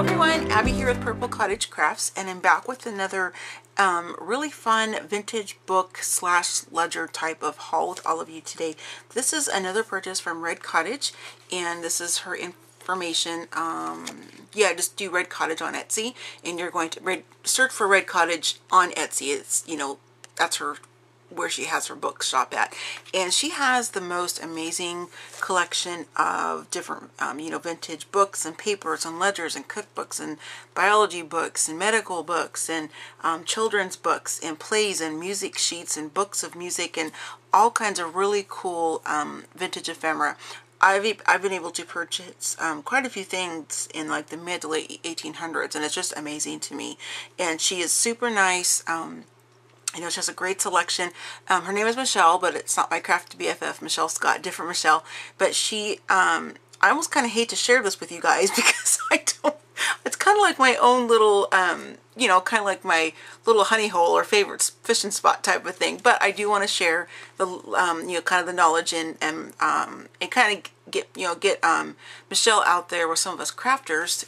everyone, Abby here with Purple Cottage Crafts, and I'm back with another really fun vintage book slash ledger type of haul with all of you today. This is another purchase from Red Cottage, and this is her information. Yeah, just do Red Cottage on Etsy, and you're going to search for Red Cottage on Etsy. It's, you know, that's her where she has her book shop at, and she has the most amazing collection of different you know, vintage books and papers and ledgers and cookbooks and biology books and medical books and children's books and plays and music sheets and books of music and all kinds of really cool vintage ephemera. I've been able to purchase quite a few things in like the mid to late 1800s, and it's just amazing to me. And she is super nice. You know, she has a great selection. Her name is Michele, but it's not my craft BFF, Michele Scott, different Michele. But she, I almost kind of hate to share this with you guys because I don't, it's kind of like my own little, you know, kind of like my little honey hole or favorite fishing spot type of thing. But I do want to share the, you know, kind of the knowledge and kind of get, you know, get Michele out there with some of us crafters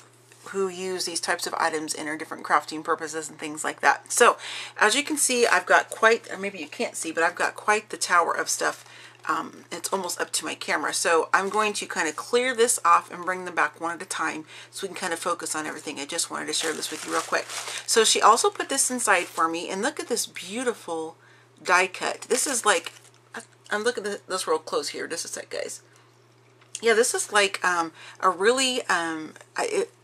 who use these types of items in our different crafting purposes and things like that. So as you can see, I've got quite, or maybe you can't see, but I've got quite the tower of stuff. It's almost up to my camera. So I'm going to kind of clear this off and bring them back one at a time so we can kind of focus on everything. I just wanted to share this with you real quick. So she also put this inside for me, and look at this beautiful die cut. This is like, and look at this real close here. Just a sec, guys. Yeah, this is like a really,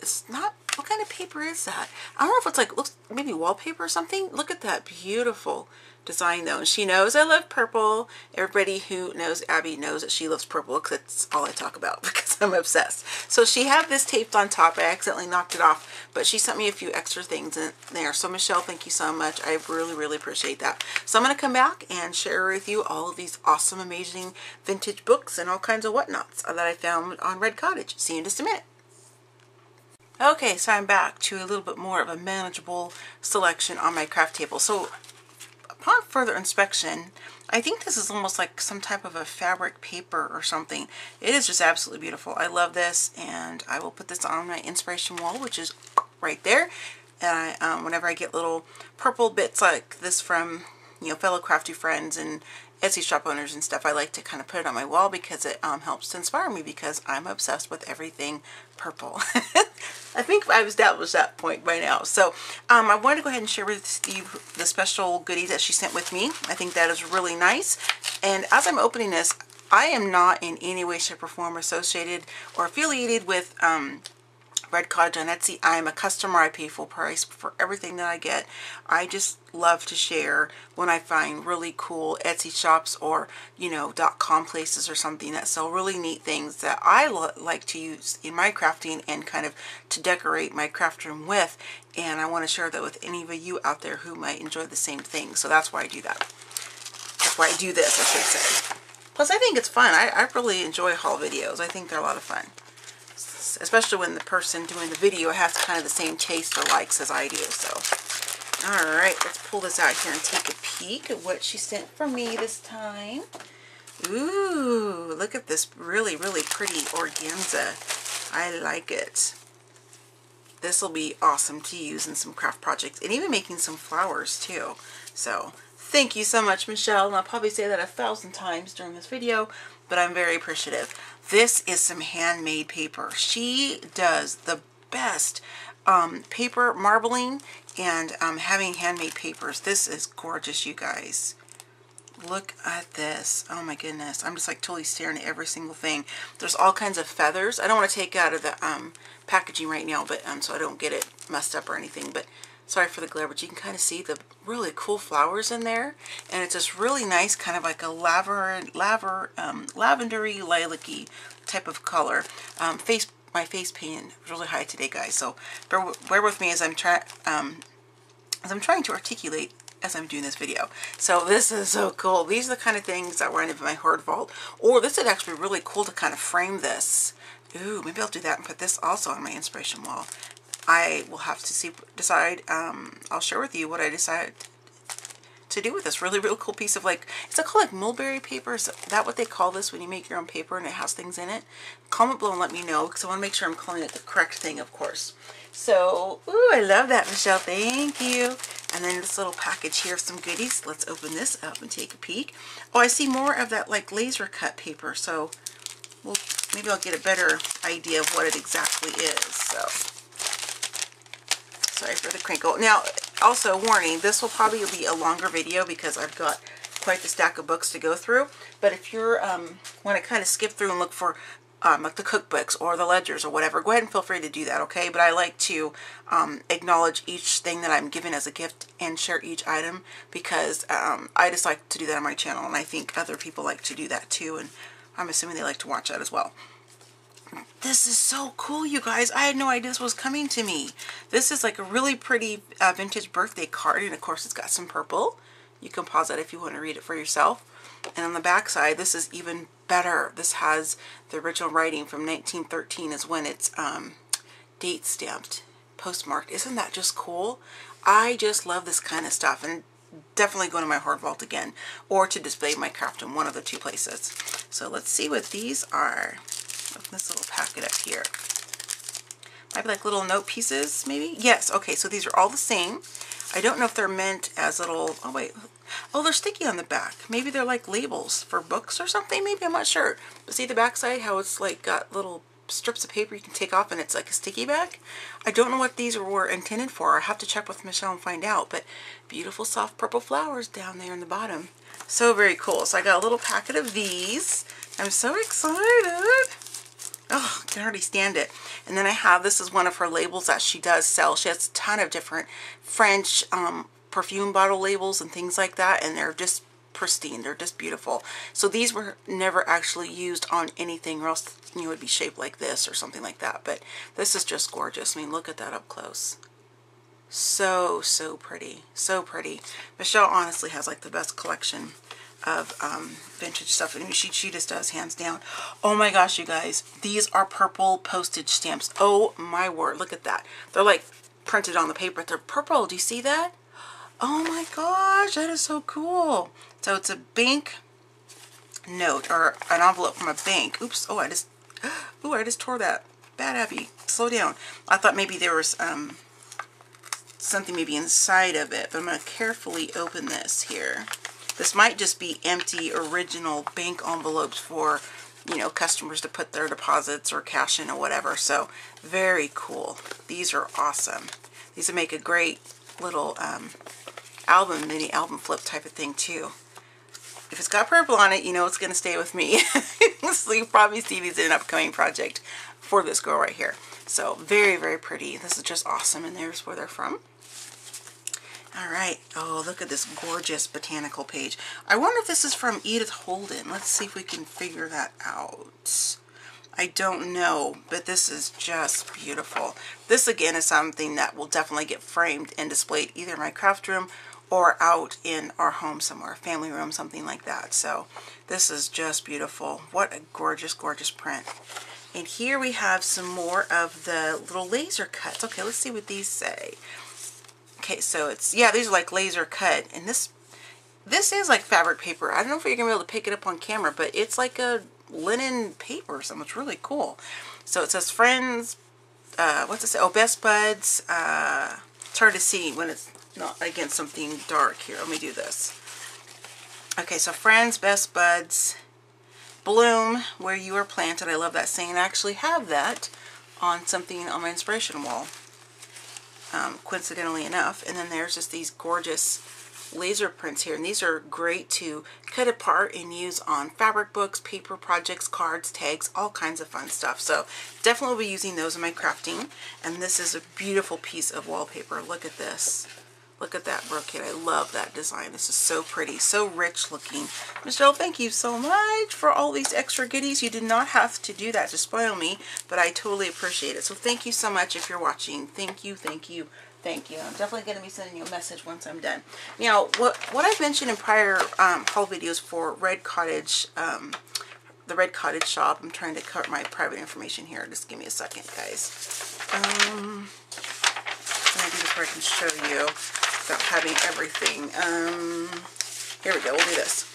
it's not, what kind of paper is that? I don't know if it's like, looks maybe wallpaper or something. Look at that beautiful design though. And she knows I love purple. Everybody who knows Abby knows that she loves purple because that's all I talk about because I'm obsessed. So she had this taped on top. I accidentally knocked it off, but she sent me a few extra things in there. So Michele, thank you so much. I really, really appreciate that. So I'm going to come back and share with you all of these awesome, amazing vintage books and all kinds of whatnots that I found on Red Cottage. See you in just a minute. Okay, so I'm back to a little bit more of a manageable selection on my craft table. So upon further inspection, I think this is almost like some type of a fabric paper or something. It is just absolutely beautiful. I love this, and I will put this on my inspiration wall, which is right there. And I, whenever I get little purple bits like this from, you know, fellow crafty friends and Etsy shop owners and stuff, I like to kind of put it on my wall because it helps to inspire me because I'm obsessed with everything purple. I think I've established that point by now. So I wanted to go ahead and share with you the special goodies that she sent with me. I think that is really nice. And as I'm opening this, I am not in any way, shape, or form associated or affiliated with Red Cottage on Etsy. I'm a customer. I pay full price for everything that I get. I just love to share when I find really cool Etsy shops or, you know, .com places or something that sell really neat things that I like to use in my crafting and kind of to decorate my craft room with. And I want to share that with any of you out there who might enjoy the same thing. So that's why I do that. That's why I do this, I should say. Plus, I think it's fun. I really enjoy haul videos. I think they're a lot of fun. Especially when the person doing the video has kind of the same taste or likes as I do. So, alright, let's pull this out here and take a peek at what she sent for me this time. Ooh, look at this really, really pretty organza. I like it. This will be awesome to use in some craft projects and even making some flowers too. So, thank you so much, Michele. And I'll probably say that 1,000 times during this video, but I'm very appreciative. This is some handmade paper. She does the best paper marbling and having handmade papers. This is gorgeous, you guys. Look at this. Oh my goodness. I'm just like totally staring at every single thing. There's all kinds of feathers. I don't want to take out of the packaging right now, but so I don't get it messed up or anything. But sorry for the glare, but you can kind of see the really cool flowers in there. And it's just really nice, kind of like a lavendery, lilac-y type of color. My face paint is really high today, guys. So bear with me as I'm trying to articulate as I'm doing this video. So this is so cool. These are the kind of things that were in my hoard vault. Or this would actually be really cool to kind of frame this. Ooh, maybe I'll do that and put this also on my inspiration wall. I will have to decide. I'll share with you what I decide to do with this really cool piece of, like, is it called like mulberry paper? Is that what they call this when you make your own paper and it has things in it? Comment below and let me know, because I want to make sure I'm calling it the correct thing, of course. So, ooh, I love that, Michelle. Thank you. And then this little package here of some goodies. Let's open this up and take a peek. Oh, I see more of that like laser cut paper. So, well, maybe I'll get a better idea of what it exactly is. So, sorry for the crinkle. Now, also warning, this will probably be a longer video because I've got quite the stack of books to go through. But if you're want to kind of skip through and look for like the cookbooks or the ledgers or whatever, go ahead and feel free to do that, okay? But I like to acknowledge each thing that I'm given as a gift and share each item, because I just like to do that on my channel, and I think other people like to do that too, and I'm assuming they like to watch that as well. This is so cool, you guys. I had no idea this was coming to me. This is like a really pretty vintage birthday card, and of course it's got some purple. You can pause that if you want to read it for yourself. And on the back side, this is even better. This has the original writing from 1913 is when it's date stamped, postmarked. Isn't that just cool? I just love this kind of stuff, and definitely going to my hoard vault again, or to display my craft in one of the two places. So let's see what these are. Open this little packet up here. Might be like little note pieces, maybe? Yes, okay, so these are all the same. I don't know if they're meant as little, oh wait, oh, they're sticky on the back. Maybe they're like labels for books or something, maybe, I'm not sure. But see the back side, how it's like got little strips of paper you can take off and it's like a sticky back? I don't know what these were intended for. I have to check with Michelle and find out, but beautiful soft purple flowers down there in the bottom. So very cool. So I got a little packet of these. I'm so excited. Oh, I can hardly stand it. And then I have, this is one of her labels that she does sell. She has a ton of different French perfume bottle labels and things like that, and they're just pristine. They're just beautiful. So these were never actually used on anything, or else you know, it would be shaped like this or something like that. But this is just gorgeous. I mean, look at that up close. So pretty. So pretty. Michelle honestly has like the best collection of vintage stuff, and she just does, hands down. Oh my gosh, you guys, these are purple postage stamps. Oh my word, look at that. They're like printed on the paper. They're purple. Do you see that? Oh my gosh, that is so cool. So it's a bank note, or an envelope from a bank. Oops. Oh, I just tore that. Bad Abby. Slow down. I thought maybe there was something maybe inside of it, but I'm going to carefully open this here. This might just be empty original bank envelopes for, you know, customers to put their deposits or cash in or whatever. So very cool. These are awesome. These would make a great little album, mini album flip type of thing too. If it's got purple on it, you know it's going to stay with me. So you'll probably see these in an upcoming project for this girl right here. So very pretty. This is just awesome, and there's where they're from. All right. Oh, look at this gorgeous botanical page. I wonder if this is from Edith Holden. Let's see if we can figure that out. I don't know, but this is just beautiful. This again is something that will definitely get framed and displayed either in my craft room or out in our home somewhere, family room, something like that. So this is just beautiful. What a gorgeous print. And here we have some more of the little laser cuts. Okay, let's see what these say. Okay, so it's, yeah, these are like laser cut, and this is like fabric paper. I don't know if you're gonna be able to pick it up on camera, but it's like a linen paper or something. It's really cool. So it says friends, what's it say? Oh, best buds. It's hard to see when it's not against something dark here. Let me do this. Okay, so friends, best buds, bloom where you are planted. I love that saying. I actually have that on something on my inspiration wall. Coincidentally enough. And then there's just these gorgeous laser prints here, and these are great to cut apart and use on fabric books, paper projects, cards, tags, all kinds of fun stuff. So definitely will be using those in my crafting. And this is a beautiful piece of wallpaper. Look at this. Look at that brocade. I love that design. This is so pretty, so rich looking. Michelle, thank you so much for all these extra goodies. You did not have to do that to spoil me, but I totally appreciate it. So thank you so much if you're watching. Thank you, thank you, thank you. I'm definitely going to be sending you a message once I'm done. Now, what I've mentioned in prior haul videos for Red Cottage, the Red Cottage shop, I'm trying to cover my private information here. Just give me a second, guys. I'm going to do this where I can show you. without having everything. Here we go, we'll do this.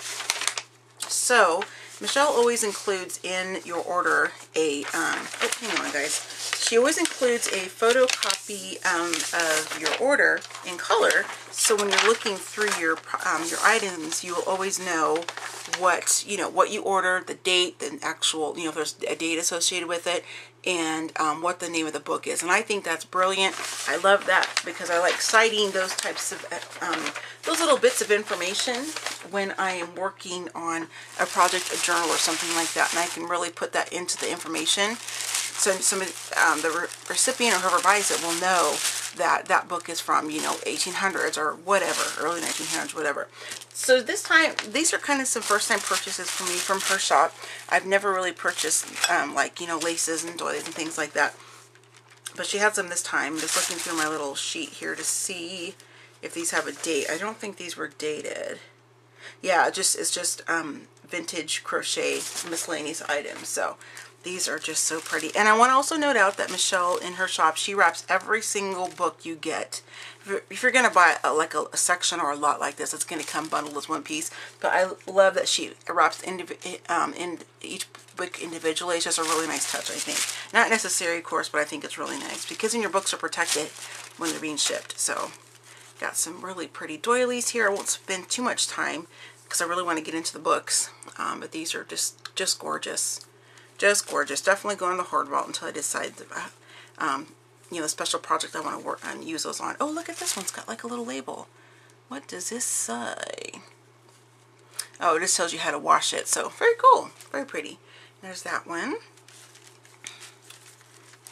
So, Michele always includes in your order a, oh, hang on guys. She always includes a photocopy of your order in color, so when you're looking through your items, you will always know what, you know, what you ordered, the date, the actual, you know, if there's a date associated with it, and what the name of the book is. And I think that's brilliant. I love that because I like citing those types of, those little bits of information when I am working on a project, a journal, or something like that. And I can really put that into the information. So somebody, the recipient or whoever buys it will know that that book is from, you know, 1800s or whatever, early 1900s, whatever. So this time, these are kind of some first-time purchases for me from her shop. I've never really purchased, like, you know, laces and doilies and things like that. But she had some this time. I'm just looking through my little sheet here to see if these have a date. I don't think these were dated. Yeah, it's just vintage crochet miscellaneous items. So these are just so pretty. And I want to also note out that Michele, in her shop, she wraps every single book you get. If you're going to buy like a section or a lot like this, it's going to come bundled as one piece. But I love that she wraps in each book individually. It's just a really nice touch, I think. Not necessary, of course, but I think it's really nice because then your books are protected when they're being shipped. So got some really pretty doilies here. I won't spend too much time because I really want to get into the books. But these are just gorgeous. Just gorgeous. Definitely go in the hoard vault until I decide you know, the special project I want to work on, use those on. Oh, look at this one's got like a little label. What does this say? Oh, it just tells you how to wash it. So very cool. Very pretty. There's that one.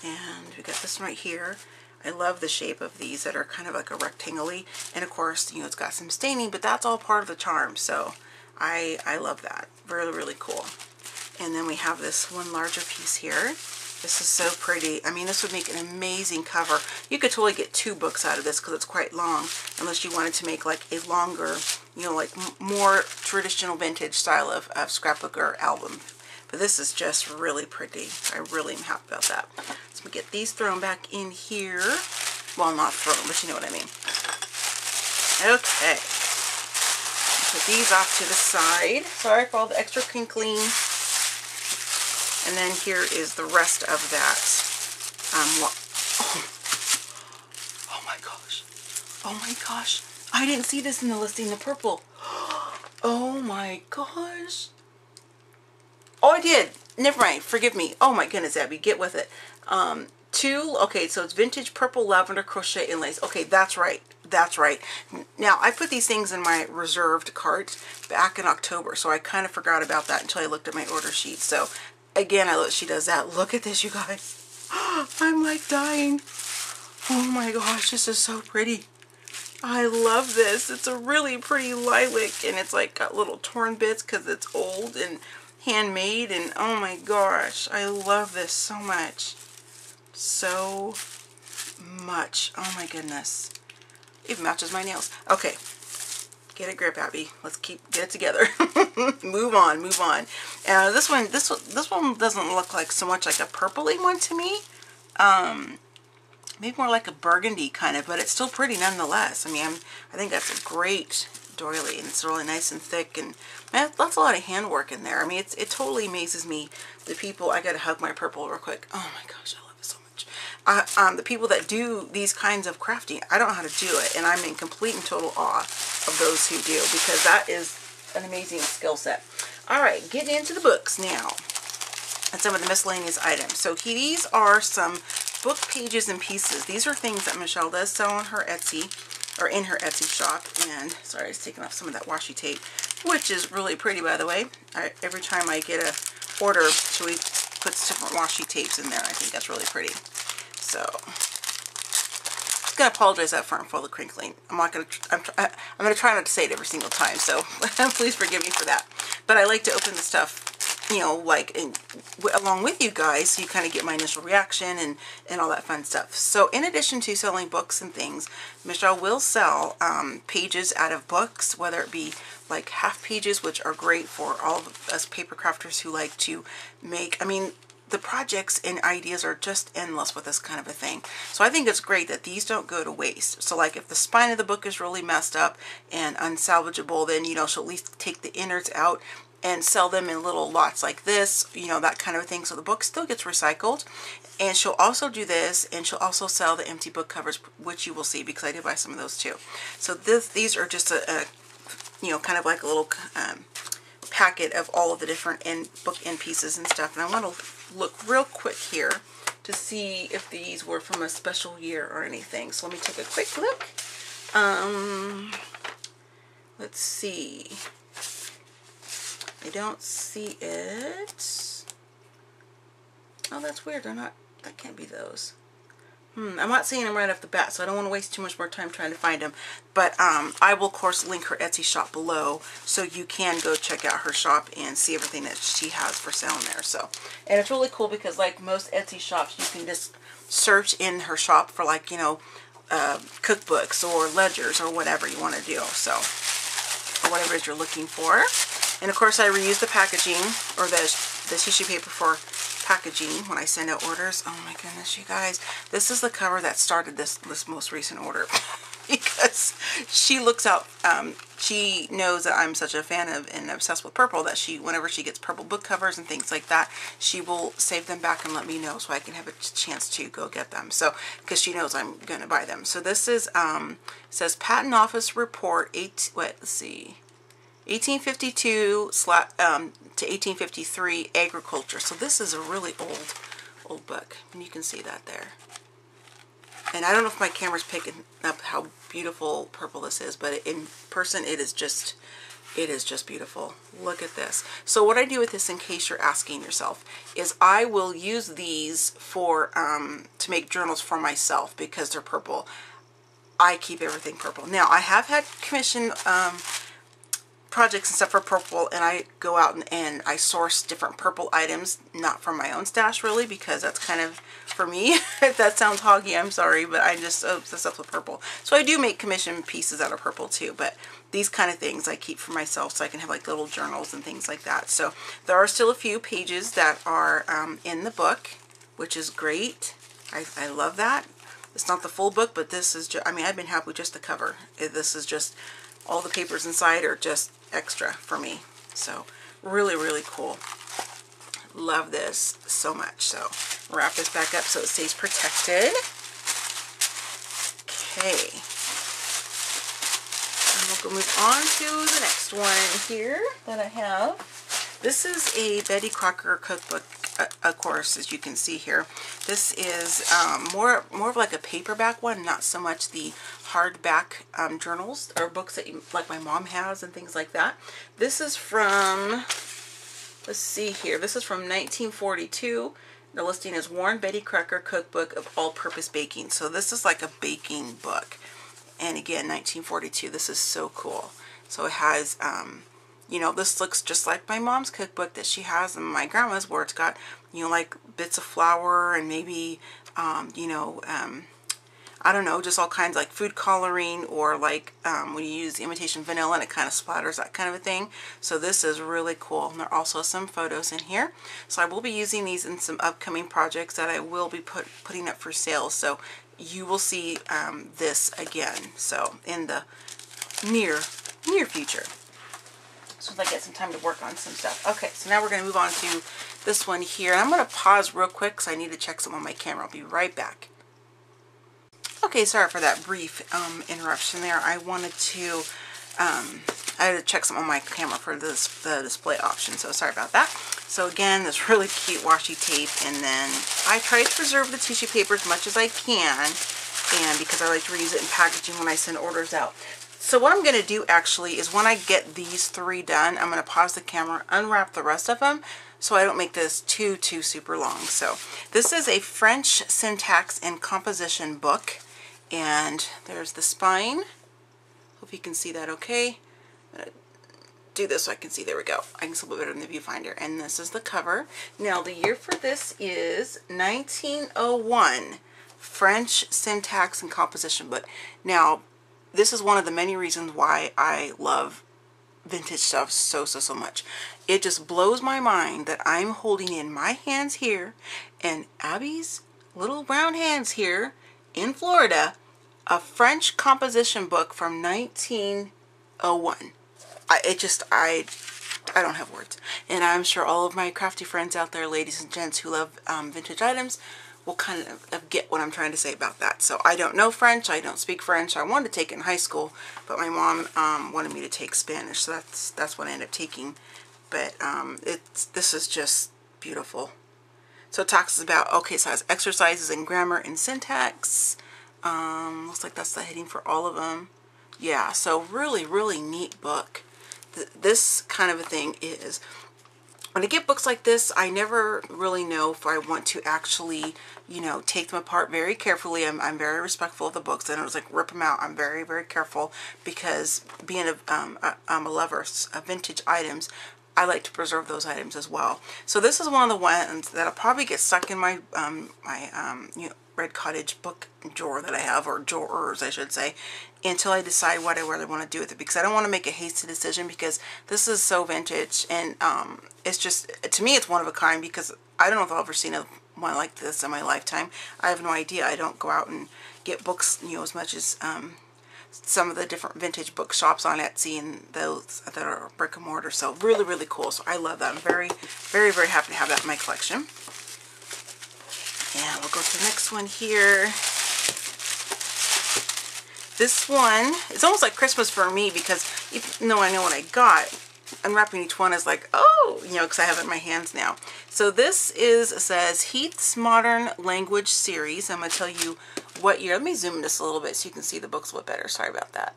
And we got this one right here. I love the shape of these that are kind of like a rectangle-y. And of course, you know, it's got some staining, but that's all part of the charm. So I love that. Really, really cool. And then we have this one larger piece here. This is so pretty. I mean, this would make an amazing cover. You could totally get 2 books out of this because it's quite long, unless you wanted to make like a longer, you know, like more traditional vintage style of scrapbook or album. But this is just really pretty. I really am happy about that. So we get these thrown back in here. Well, not thrown, but you know what I mean. Okay. Put these off to the side. Sorry for all the extra crinkling. And then here is the rest of that. Oh my gosh. Oh my gosh. I didn't see this in the listing, the purple. Oh my gosh. Oh, I did. Never mind. Forgive me. Oh my goodness, Abby. Get with it. Okay, so it's vintage purple lavender crochet and lace. Okay, that's right. That's right. Now, I put these things in my reserved cart back in October, so I kind of forgot about that until I looked at my order sheet. So again, I look, she does that. Look at this, you guys. I'm like dying. Oh my gosh, this is so pretty. I love this. It's a really pretty lilac, and it's like got little torn bits because it's old and handmade, and oh my gosh, I love this so much. So much. Oh my goodness. Even matches my nails. Okay. Get a grip, Abby. Let's get it together. Move on, move on. This one doesn't look like so much like a purpley one to me. Maybe more like a burgundy kind of, but it's still pretty nonetheless. I mean, I think that's a great doily, and it's really nice and thick, and man, that's a lot of handwork in there. I mean, it totally amazes me. The people, I gotta hug my purple real quick. Oh my gosh, I love it so much. The people that do these kinds of crafting, I don't know how to do it, and I'm in complete and total awe of those who do, because that is an amazing skill set. All right, getting into the books now, and some of the miscellaneous items. So these are some book pages and pieces. These are things that Michele does sell on her Etsy, or in her Etsy shop. And sorry, I was taking off some of that washi tape, which is really pretty, by the way. Every time I get a order, she puts different washi tapes in there. I think that's really pretty. So I'm gonna apologize up front for all the crinkling. I'm gonna try not to say it every single time, so please forgive me for that. But I like to open the stuff, you know, like along with you guys, so you kind of get my initial reaction and all that fun stuff. So in addition to selling books and things, Michele will sell pages out of books, whether it be like half pages, which are great for all of us paper crafters who like to make, I mean, the projects and ideas are just endless with this kind of a thing. So I think it's great that these don't go to waste. So like if the spine of the book is really messed up and unsalvageable, then, you know, she'll at least take the innards out and sell them in little lots like this, you know, that kind of thing. So the book still gets recycled. And she'll also do this, and she'll also sell the empty book covers, which you will see because I did buy some of those too. So these are just a you know, kind of like a little packet of all of the different book end pieces and stuff. And I want to look real quick here to see if these were from a special year or anything. So let me take a quick look. Let's see. I don't see it. Oh, that's weird. They're not, that can't be those. I'm not seeing them right off the bat, so I don't want to waste too much more time trying to find them. But I will, of course, link her Etsy shop below, so you can go check out her shop and see everything that she has for sale in there. So, and it's really cool because, like most Etsy shops, you can just search in her shop for, like, you know, cookbooks or ledgers or whatever you want to do. So, or whatever it is you're looking for. And of course, I reuse the packaging or the tissue paper for packaging when I send out orders. Oh my goodness, you guys, this is the cover that started this most recent order because she looks out, she knows that I'm such a fan of and obsessed with purple that whenever she gets purple book covers and things like that, she will save them back and let me know so I can have a chance to go get them. So, because she knows I'm going to buy them. So this is, it says Patent Office Report, let's see, 1852 to 1853 agriculture. So this is a really old book, and you can see that there. And I don't know if my camera's picking up how beautiful purple this is, but in person it is just beautiful. Look at this. So what I do with this, in case you're asking yourself, is I will use these for to make journals for myself because they're purple. I keep everything purple. Now I have had commission projects and stuff for purple, and I go out and I source different purple items, not from my own stash really, because that's kind of, for me, if that sounds hoggy, I'm sorry, but I just obsessed with purple. So I do make commission pieces out of purple too, but these kind of things I keep for myself so I can have like little journals and things like that. So there are still a few pages that are in the book, which is great. I love that. It's not the full book, but this is just, I mean, I've been happy with just the cover. This is just, all the papers inside are just extra for me. So really, really cool. Love this so much. So wrap this back up so it stays protected. Okay. And we'll go move on to the next one here that I have. This is a Betty Crocker cookbook, of course, as you can see here. This is more of like a paperback one, not so much the hardback journals or books that like my mom has and things like that. This is from, let's see here, this is from 1942. The listing is Warren Betty Crocker Cookbook of All-Purpose Baking. So this is like a baking book. And again, 1942. This is so cool. So it has, you know, this looks just like my mom's cookbook that she has and my grandma's, where it's got, you know, like bits of flour and maybe, you know, I don't know, just all kinds like food coloring, or like when you use imitation vanilla and it kind of splatters, that kind of a thing. So this is really cool. And there are also some photos in here. So I will be using these in some upcoming projects that I will be putting up for sale. So you will see this again. So in the near future. So I get some time to work on some stuff. Okay, so now we're going to move on to this one here. I'm going to pause real quick because I need to check some on my camera. I'll be right back. Okay, sorry for that brief interruption there. I wanted to, I had to check some on my camera for this, the display option, so sorry about that. So again, this really cute washi tape, and then I try to preserve the tissue paper as much as I can, and because I like to reuse it in packaging when I send orders out. So what I'm going to do actually is when I get these 3 done, I'm going to pause the camera, unwrap the rest of them, so I don't make this too super long. So this is a French syntax and composition book, and there's the spine. Hope you can see that okay. I'm going to do this so I can see. There we go. I can see a little bit better in the viewfinder. And this is the cover. Now the year for this is 1901, French syntax and composition book. Now this is one of the many reasons why I love vintage stuff so much. It just blows my mind that I'm holding in my hands here and Abby's little brown hands here in Florida a French composition book from 1901. I don't have words. And I'm sure all of my crafty friends out there, ladies and gents who love vintage items, will kind of get what I'm trying to say about that. So I don't know French. I don't speak French. I wanted to take it in high school, but my mom wanted me to take Spanish. So that's what I ended up taking. But this is just beautiful. So it talks about, okay, so it has exercises in grammar and syntax. Looks like that's the heading for all of them. Yeah, so really neat book. This kind of a thing is, when I get books like this, I never really know if I want to actually, you know, take them apart very carefully. I'm very respectful of the books. I don't just like rip them out. I'm very careful because being a lover of vintage items, I like to preserve those items as well. So this is one of the ones that'll probably get stuck in my you know, Red Cottage book drawer that I have, or drawers I should say, until I decide what I really want to do with it, because I don't want to make a hasty decision, because this is so vintage, and it's just, to me, it's one of a kind, because I don't know if I've ever seen one like this in my lifetime. I have no idea. I don't go out and get books, you know, as much as some of the different vintage bookshops on Etsy and those that are brick and mortar. So really cool. So I love that. I'm very happy to have that in my collection. And we'll go to the next one here. This one, it's almost like Christmas for me, because even though I know what I got, unwrapping each one is like, oh, you know, because I have it in my hands now. So this says Heath's Modern Language Series. I'm going to tell you what year. Let me zoom this a little bit so you can see the books a little better. Sorry about that.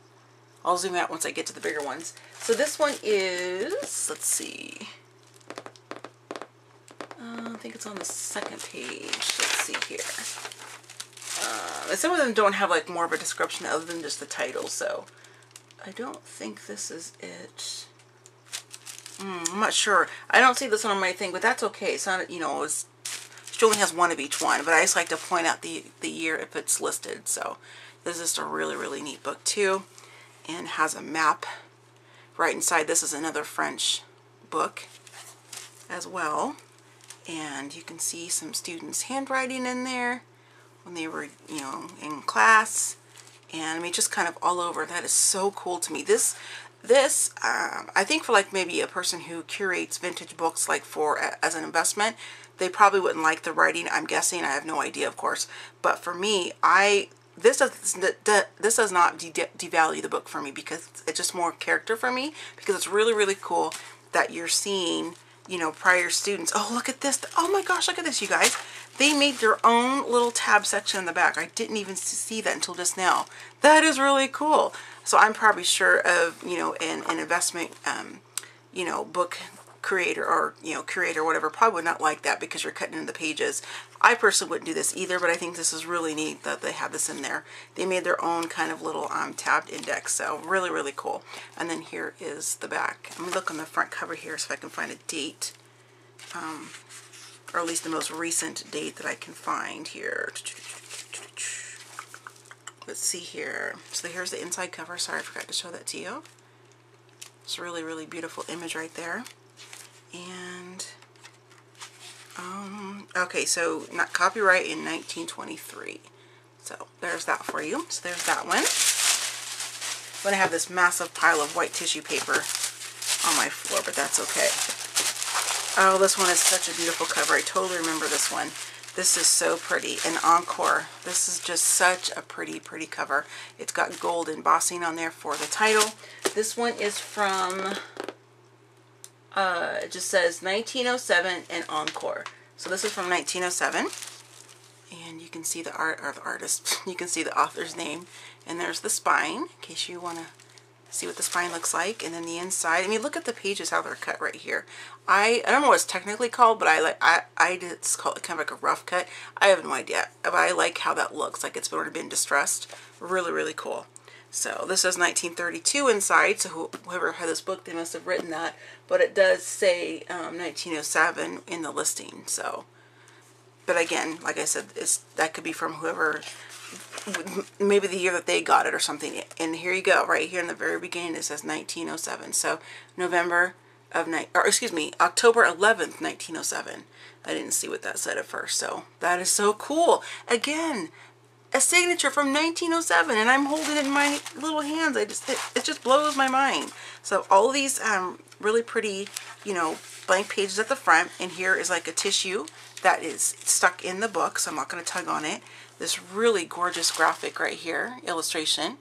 I'll zoom out once I get to the bigger ones. So this one is, let's see. I think it's on the second page. Let's see here. Some of them don't have like more of a description other than just the title, so I don't think this is it. I'm not sure. I don't see this one on my thing, but that's okay. It's not, you know, she only has one of each one, but I just like to point out the year if it's listed. So this is just a really neat book too, and has a map right inside. This is another French book as well, and you can see some students' handwriting in there when they were, you know, in class. And I mean, just kind of all over. That is so cool to me. This I think for like maybe a person who curates vintage books like for as an investment, they probably wouldn't like the writing, I'm guessing. I have no idea, of course. But for me, this does not devalue the book for me, because it's just more character for me, because it's really cool that you're seeing, you know, prior students. Oh, look at this. Oh my gosh, look at this, you guys. They made their own little tab section in the back. I didn't even see that until just now. That is really cool. So I'm probably sure of, you know, an investment, you know, book creator, or, you know, curator, whatever, probably would not like that, because you're cutting into the pages. I personally wouldn't do this either, but I think this is really neat that they have this in there. They made their own kind of little tabbed index, so really cool. And then here is the back. I'm gonna look on the front cover here so if I can find a date, or at least the most recent date that I can find here. Let's see here. So here's the inside cover. Sorry, I forgot to show that to you. It's a really beautiful image right there. And okay, so not copyright in 1923. So there's that for you. So there's that one. I'm going to have this massive pile of white tissue paper on my floor, but that's okay. Oh, this one is such a beautiful cover. I totally remember this one. This is so pretty. And Encore. This is just such a pretty cover. It's got gold embossing on there for the title. This one is from, it just says 1907 and Encore. So this is from 1907. And you can see the art, or the artist. You can see the author's name. And there's the spine, in case you want to see what the spine looks like. And then the inside. I mean, look at the pages, how they're cut right here. I don't know what it's technically called, but I just call it kind of like a rough cut. I have no idea, but I like how that looks, like it's already been distressed. Really cool. So this says 1932 inside, so whoever had this book, they must have written that. But it does say 1907 in the listing. So, but again, like I said, that could be from whoever maybe the year that they got it or something. And here you go, right here in the very beginning, it says 1907. So October 11th, 1907. I didn't see what that said at first, so that is so cool. Again, a signature from 1907, and I'm holding it in my little hands. It just blows my mind. So all of these really pretty, you know, blank pages at the front, and here is like a tissue that is stuck in the book, so I'm not going to tug on it. This really gorgeous graphic right here, illustration,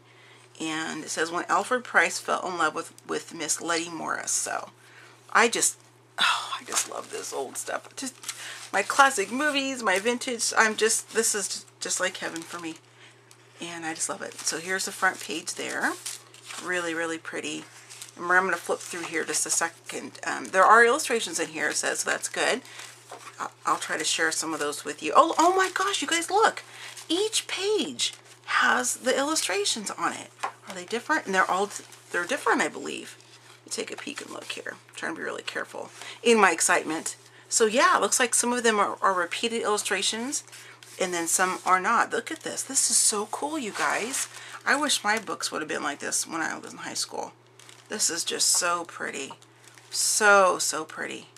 and it says, when Alfred Price fell in love with Miss Letty Morris. So I just love this old stuff. Just my classic movies, my vintage. This is just like heaven for me, and I just love it. So here's the front page there, really, really pretty. Remember, I'm going to flip through here just a second. There are illustrations in here, it says, so that's good. I'll try to share some of those with you. Oh my gosh, you guys, look. Each page has the illustrations on it. Are they different? And they're different, I believe. Let me take a peek and look here. I'm trying to be really careful in my excitement. So yeah, it looks like some of them are repeated illustrations, and then some are not. Look at this. This is so cool, you guys. I wish my books would have been like this when I was in high school. This is just so pretty. So pretty.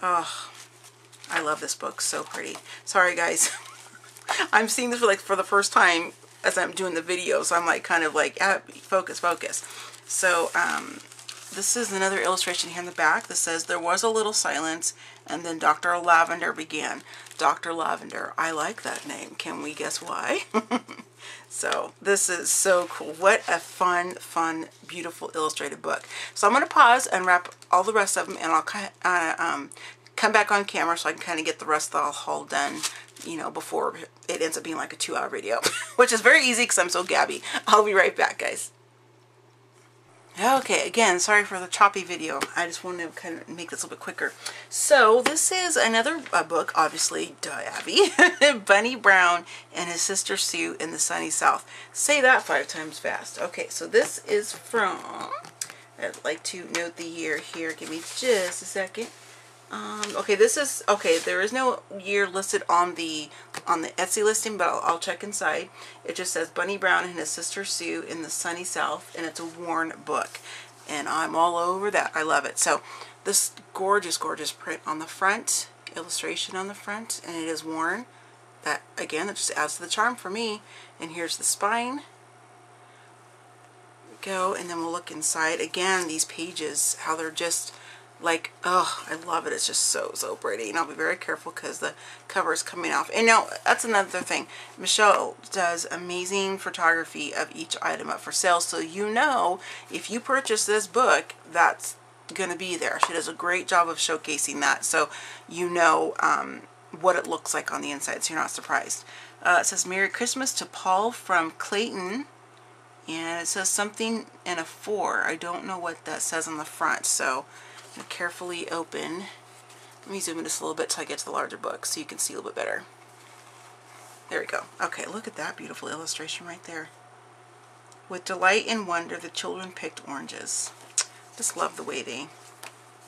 Oh, I love this book. So pretty. Sorry, guys. I'm seeing this for the first time as I'm doing the video, so I'm like kind of like, focus. So this is another illustration here in the back that says, there was a little silence, and then Dr. Lavender began. Dr. Lavender, I like that name. Can we guess why? So this is so cool. What a fun, beautiful illustrated book. So I'm going to pause and wrap all the rest of them, and I'll come back on camera so I can kind of get the rest of the haul done, you know, before it ends up being like a 2-hour video, which is very easy because I'm so gabby. I'll be right back, guys. Okay, again, sorry for the choppy video. I just wanted to kind of make this a little bit quicker. So this is another book, obviously, duh, Abby. Bunny Brown and his sister Sue in the Sunny South. Say that 5 times fast. Okay, so this is from, I'd like to note the year here. Give me just a second. Okay, there is no year listed on the Etsy listing, but I'll check inside. It just says Bunny Brown and his sister Sue in the Sunny South, and it's a worn book, and I'm all over that. I love it. So this gorgeous print on the front, illustration on the front, and it is worn. That, again, that just adds to the charm for me. And here's the spine. Go, and then we'll look inside. Again, these pages, how they're just like, oh, I love it. It's just so pretty. And I'll be very careful because the cover is coming off. And now, that's another thing. Michele does amazing photography of each item up for sale. So you know, if you purchase this book, that's going to be there. She does a great job of showcasing that. So you know what it looks like on the inside, so you're not surprised. It says, Merry Christmas to Paul from Clayton. And it says something in a 4. I don't know what that says on the front. So carefully open. Let me zoom in just a little bit till I get to the larger book so you can see a little bit better. There we go. Okay, look at that beautiful illustration right there. With delight and wonder, the children picked oranges. Just love the way they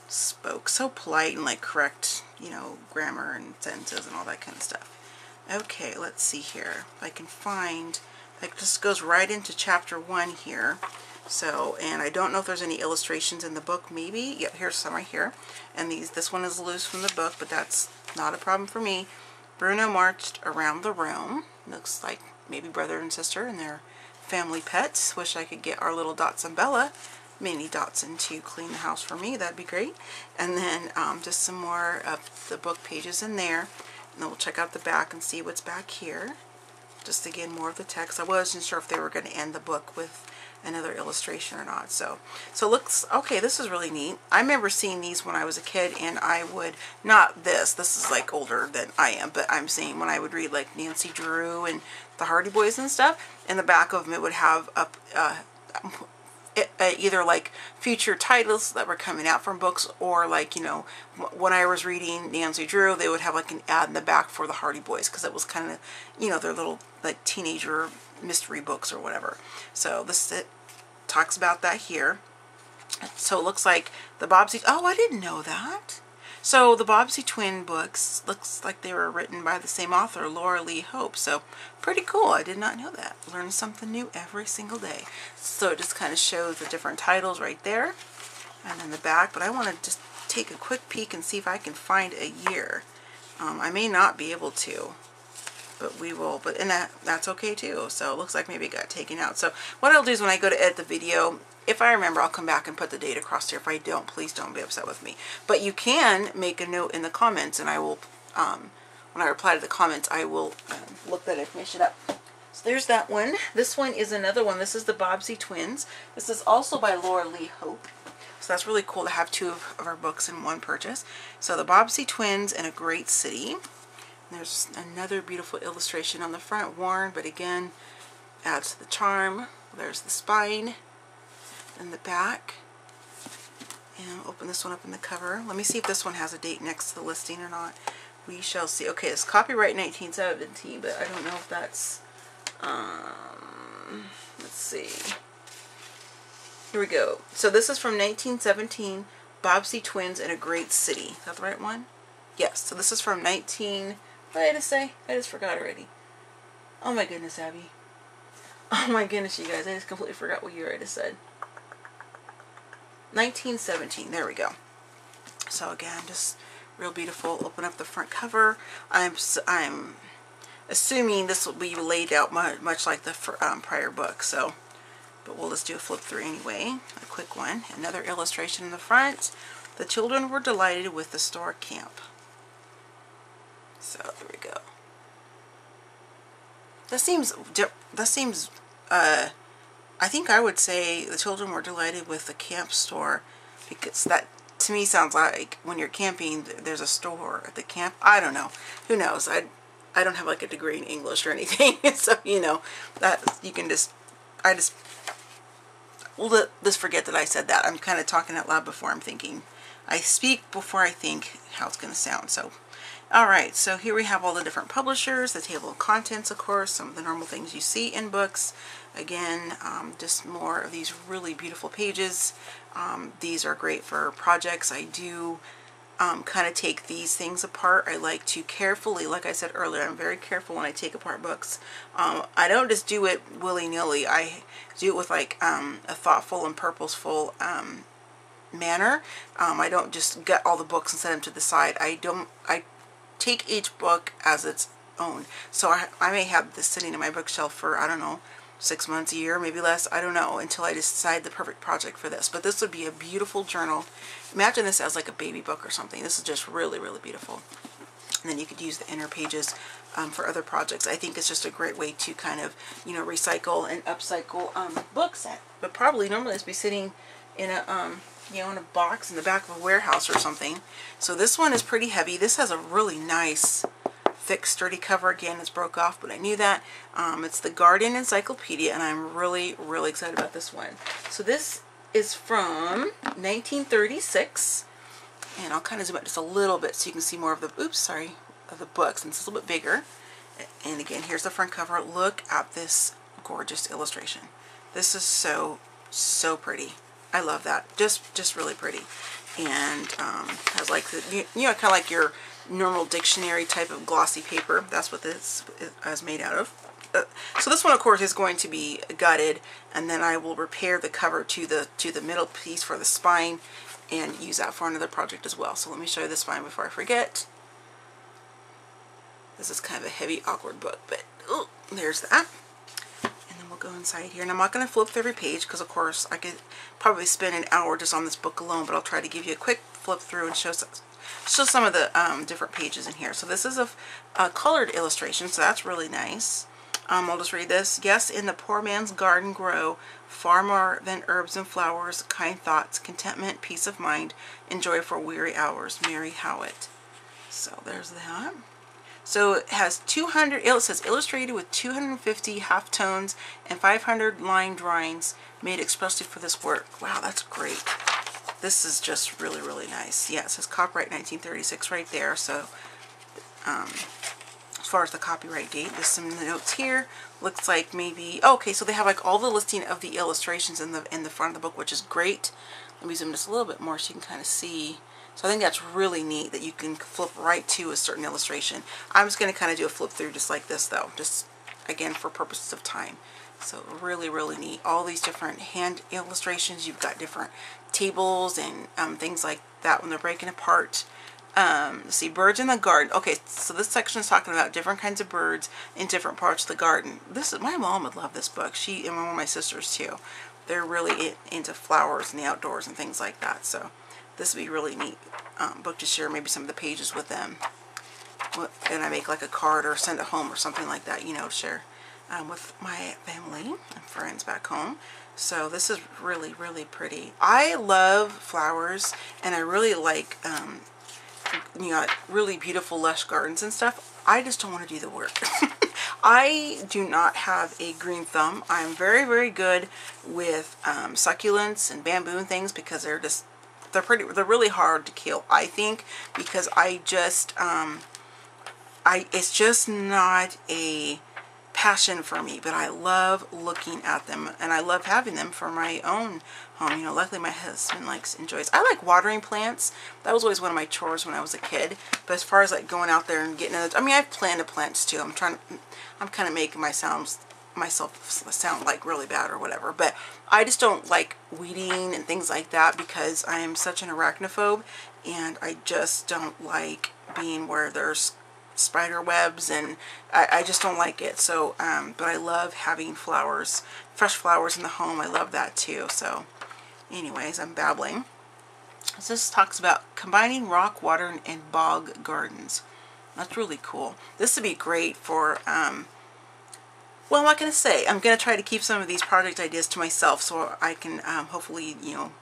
spoke. So polite and like correct, you know, grammar and sentences and all that kind of stuff. Okay, let's see here. If I can find, like, this goes right into chapter 1 here. So, and I don't know if there's any illustrations in the book, maybe. Yep, here's some right here. And this one is loose from the book, but that's not a problem for me. Bruno marched around the room. Looks like maybe brother and sister and their family pets. Wish I could get our little Dotson Bella, mini Dotson, to clean the house for me. That'd be great. And then just some more of the book pages in there. And then we'll check out the back and see what's back here. Just again, more of the text. I wasn't sure if they were going to end the book with another illustration or not. So looks okay. This is really neat. I remember seeing these when I was a kid, and I would, not this is like older than I am, but I'm saying when I would read like Nancy Drew and the Hardy Boys and stuff, in the back of them it would have up either like future titles that were coming out from books, or like, you know, when I was reading Nancy Drew, they would have like an ad in the back for the Hardy Boys, because it was kind of, you know, their little like teenager mystery books or whatever. So this it talks about that here. So it looks like the Bobbsey, oh, I didn't know that. So the Bobbsey Twin books looks like they were written by the same author, Laura Lee Hope. So pretty cool. I did not know that. Learn something new every single day. So it just kind of shows the different titles right there and then the back. But I want to just take a quick peek and see if I can find a year. I may not be able to, but we will. But that's okay too. So it looks like maybe it got taken out. So what I'll do is when I go to edit the video, if I remember, I'll come back and put the date across here. If I don't, please don't be upset with me. But you can make a note in the comments, and I will, when I reply to the comments, I will look that information up. So there's that one. This one is another one. This is the Bobbsey Twins. This is also by Laura Lee Hope. So that's really cool to have two of our books in one purchase. So the Bobbsey Twins in a Great City. And there's another beautiful illustration on the front, worn, but again, adds to the charm. There's the spine. In the back, and I'll open this one up in the cover. Let me see if this one has a date next to the listing or not. We shall see. Okay, it's copyright 1917, but I don't know if that's let's see. Here we go. So this is from 1917, Bobbsey Twins in a Great City. Is that the right one? Yes. So this is from what did I just say? I just forgot already. Oh my goodness, Abby. Oh my goodness, you guys. I just completely forgot what year I just said. 1917. There we go. So again, just real beautiful. Open up the front cover. I'm assuming this will be laid out much like the prior book. So, but we'll just do a flip through anyway. A quick one. Another illustration in the front. The children were delighted with the store camp. So there we go. That seems. I think I would say the children were delighted with the camp store, because that to me sounds like when you're camping there's a store at the camp. I don't know. Who knows? I don't have like a degree in English or anything. So, you know, that you can we'll just forget that I said that. I'm kind of talking out loud before I'm thinking. I speak before I think how it's going to sound. So, alright, so here we have all the different publishers, the table of contents, of course, some of the normal things you see in books. Again, just more of these really beautiful pages. These are great for projects. I do kind of take these things apart. I like to carefully, like I said earlier, I'm very careful when I take apart books. I don't just do it willy-nilly. I do it with like a thoughtful and purposeful manner. I don't just get all the books and set them to the side. I take each book as its own. So I may have this sitting in my bookshelf for, I don't know, 6 months, a year, maybe less, I don't know, until I decide the perfect project for this. But this would be a beautiful journal. Imagine this as like a baby book or something. This is just really, really beautiful. And then you could use the inner pages for other projects. I think it's just a great way to kind of, you know, recycle and upcycle books. But probably normally it's be sitting in a, you know, in a box in the back of a warehouse or something. So this one is pretty heavy. This has a really nice thick sturdy cover. Again, it's broke off, but I knew that. It's the Garden Encyclopedia, and I'm really, really excited about this one. So this is from 1936, and I'll kind of zoom out just a little bit so you can see more of the, of the books, and it's a little bit bigger. And again, here's the front cover. Look at this gorgeous illustration. This is so, so pretty. I love that. Just really pretty. And has like the, you know, kind of like your normal dictionary type of glossy paper. That's what this is made out of. So this one, of course, is going to be gutted, and then I will repair the cover to the middle piece for the spine and use that for another project as well. So let me show you the spine before I forget. This is kind of a heavy, awkward book, but oh, there's that. And then we'll go inside here, and I'm not going to flip through every page because, of course, I could probably spend an hour just on this book alone, but I'll try to give you a quick flip through and show some of the different pages in here. So this is a colored illustration, so that's really nice. I'll just read this. Yes, in the poor man's garden grow far more than herbs and flowers, kind thoughts, contentment, peace of mind, and joy for weary hours. Mary Howitt. So there's that. So it has 200, it says illustrated with 250 halftones and 500 line drawings made expressly for this work. Wow, that's great. This is just really, really nice. Yeah, it says copyright 1936 right there. So as far as the copyright date, there's some notes here. Looks like maybe, oh, okay, so they have like all the listing of the illustrations in the front of the book, which is great. Let me zoom just a little bit more so you can kind of see. So I think that's really neat that you can flip right to a certain illustration. I'm just going to kind of do a flip through just like this though, just again for purposes of time. So really, really neat. All these different hand illustrations. You've got different tables and things like that when they're breaking apart. Let's see, birds in the garden. Okay, so this section is talking about different kinds of birds in different parts of the garden. My mom would love this book. She and one of my sisters too. They're really into flowers and the outdoors and things like that. So this would be a really neat book to share maybe some of the pages with them. And I make like a card or send it home or something like that, you know, to share with my family and friends back home. So this is really, really pretty. I love flowers, and I really like you know, really beautiful lush gardens and stuff. I just don't want to do the work. I do not have a green thumb. I'm very, very good with succulents and bamboo and things because they're really hard to kill, I think, because I just it's just not a passion for me, but I love looking at them and I love having them for my own home. You know, luckily my husband enjoys. I like watering plants. That was always one of my chores when I was a kid. But as far as like going out there and getting I mean, I've planted plants too. I'm kind of making myself sound like really bad or whatever, but I just don't like weeding and things like that because I am such an arachnophobe, and I just don't like being where there's spider webs, and I just don't like it. So but I love having flowers, fresh flowers in the home. I love that too. So anyways, I'm babbling. So this talks about combining rock, water, and bog gardens. That's really cool. This would be great for well, I'm not going to say. I'm going to try to keep some of these project ideas to myself so I can hopefully, you know,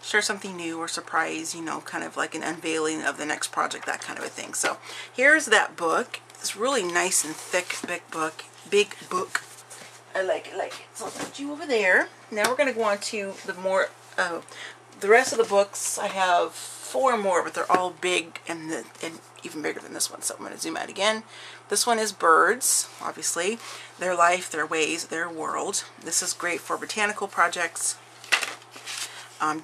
share something new or surprise, you know, kind of like an unveiling of the next project, that kind of a thing. So here's that book. It's really nice and thick, big book. I like it. So I'll put you over there. Now we're going to go on to the rest of the books. I have 4 more, but they're all big and even bigger than this one. So I'm going to zoom out again. This one is birds, obviously. Their life, their ways, their world. This is great for botanical projects,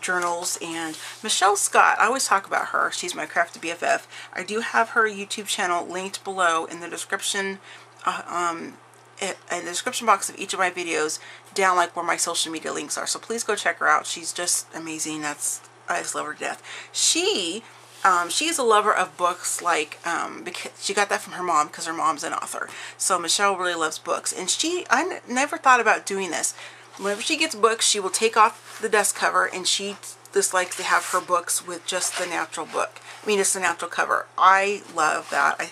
journals, and Michele Scott. I always talk about her. She's my crafty BFF. I do have her YouTube channel linked below in the description, in the description box of each of my videos, down like where my social media links are. So please go check her out. She's just amazing. I just love her to death. She is a lover of books, like because she got that from her mom because her mom's an author. So Michele really loves books, and I never thought about doing this. Whenever she gets books, she will take off the dust cover, and she just likes to have her books with just the natural book. I mean, just the natural cover. I love that.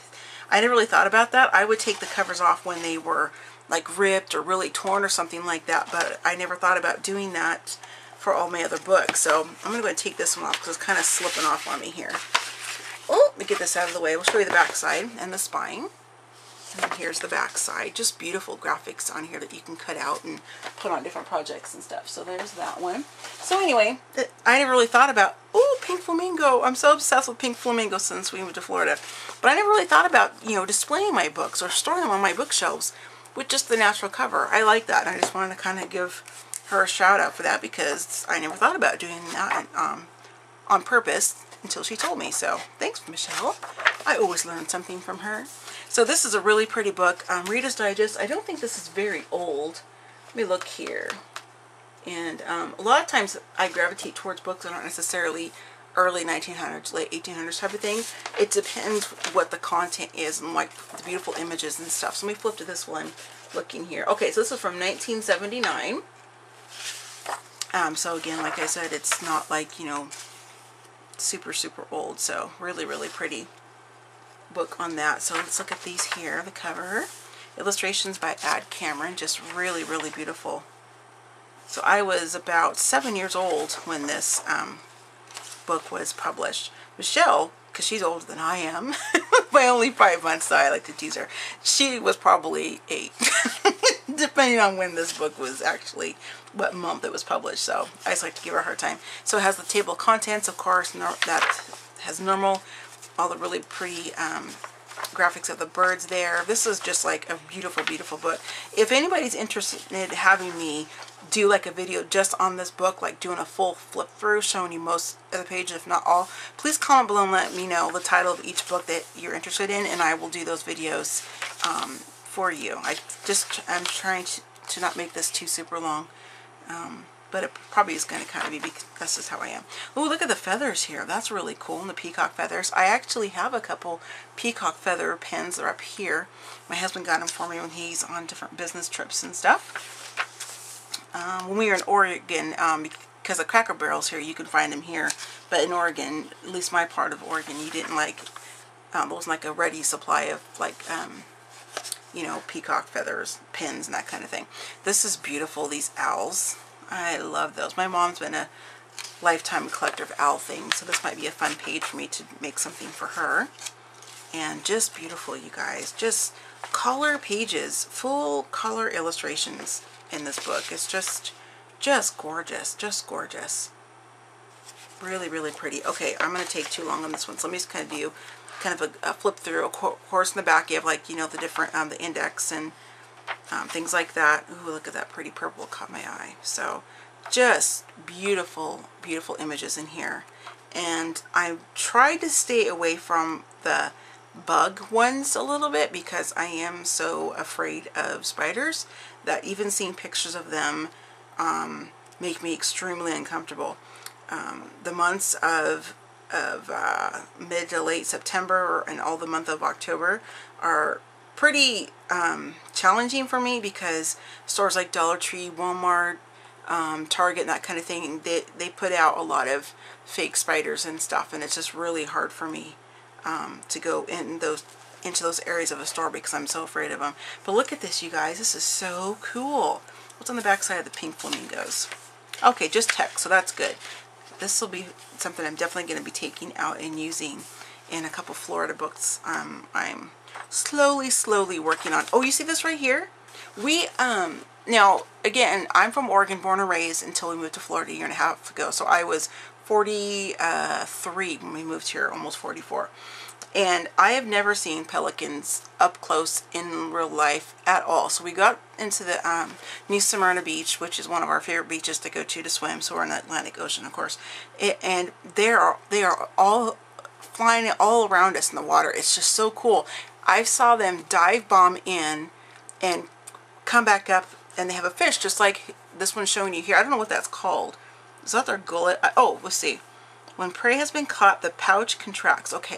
I never really thought about that. I would take the covers off when they were like ripped or really torn or something like that, but I never thought about doing that for all my other books. So I'm going to go and take this one off because it's kind of slipping off on me here. Oh, let me get this out of the way. We'll show you the back side and the spine. And here's the back side. Just beautiful graphics on here that you can cut out and put on different projects and stuff. So there's that one. So anyway, I never really thought about, oh, pink flamingo. I'm so obsessed with pink flamingo since we moved to Florida. But I never really thought about, you know, displaying my books or storing them on my bookshelves with just the natural cover. I like that. And I just wanted to kind of give her a shout out for that because I never thought about doing that on purpose until she told me. So thanks, Michele. I always learn something from her. So this is a really pretty book. Reader's Digest. I don't think this is very old. Let me look here. And a lot of times I gravitate towards books that aren't necessarily early 1900s, late 1800s type of thing. It depends what the content is and like the beautiful images and stuff. So let me flip to this one. Looking here. Okay, so this is from 1979. So again, like I said, it's not like, you know, super old. So really pretty book on that. So let's look at these here. The cover, illustrations by Ad Cameron, just really beautiful. So I was about 7 years old when this book was published. Michele, because she's older than I am by only 5 months, so I like to tease her, she was probably 8 depending on when this book was actually, what month it was published. So I just like to give her a hard time. So it has the table of contents, of course, that has normal, all the really pretty graphics of the birds there. This is just like a beautiful, beautiful book. If anybody's interested in having me do like a video just on this book, like doing a full flip through showing you most of the pages, if not all, please comment below and let me know the title of each book that you're interested in, and I will do those videos for you. I'm trying to not make this too super long, but it probably is going to kind of be because this is how I am. Oh, look at the feathers here. That's really cool. And the peacock feathers. I actually have a couple peacock feather pins that are up here. My husband got them for me when he's on different business trips and stuff. When we were in Oregon, because of Cracker Barrels here, you can find them here. But in Oregon, at least my part of Oregon, you didn't like, there wasn't like a ready supply of like, you know, peacock feathers, pins, and that kind of thing. This is beautiful, these owls. I love those. My mom's been a lifetime collector of owl things, so this might be a fun page for me to make something for her. And just beautiful, you guys. Just color pages, full color illustrations in this book. It's just gorgeous, just gorgeous. Really, really pretty. Okay, I'm going to take too long on this one, so let me just kind of do kind of a flip through. Of course, in the back you have like, you know, the different, the index and things like that. Ooh, look at that pretty purple, caught my eye. So just beautiful, beautiful images in here. And I tried to stay away from the bug ones a little bit because I am so afraid of spiders that even seeing pictures of them make me extremely uncomfortable. The months of mid to late September and all the month of October are pretty challenging for me because stores like Dollar Tree, Walmart, Target, and that kind of thing, they put out a lot of fake spiders and stuff, and it's just really hard for me to go into those areas of a store because I'm so afraid of them. But look at this, you guys. This is so cool. What's on the back side of the pink flamingos? Okay, just text, so that's good. This will be something I'm definitely going to be taking out and using in a couple Florida books I'm slowly working on. Oh, you see this right here? We, now, again, I'm from Oregon, born and raised until we moved to Florida a year and a half ago. So I was 43 when we moved here, almost 44. And I have never seen pelicans up close in real life at all. So we got into the New Smyrna Beach, which is one of our favorite beaches to go to swim. So we're in the Atlantic Ocean, of course. And they are all flying all around us in the water. It's just so cool. I saw them dive bomb in and come back up, and they have a fish just like this one's showing you here. I don't know what that's called. Is that their gullet? Oh, let's see. When prey has been caught, the pouch contracts. Okay,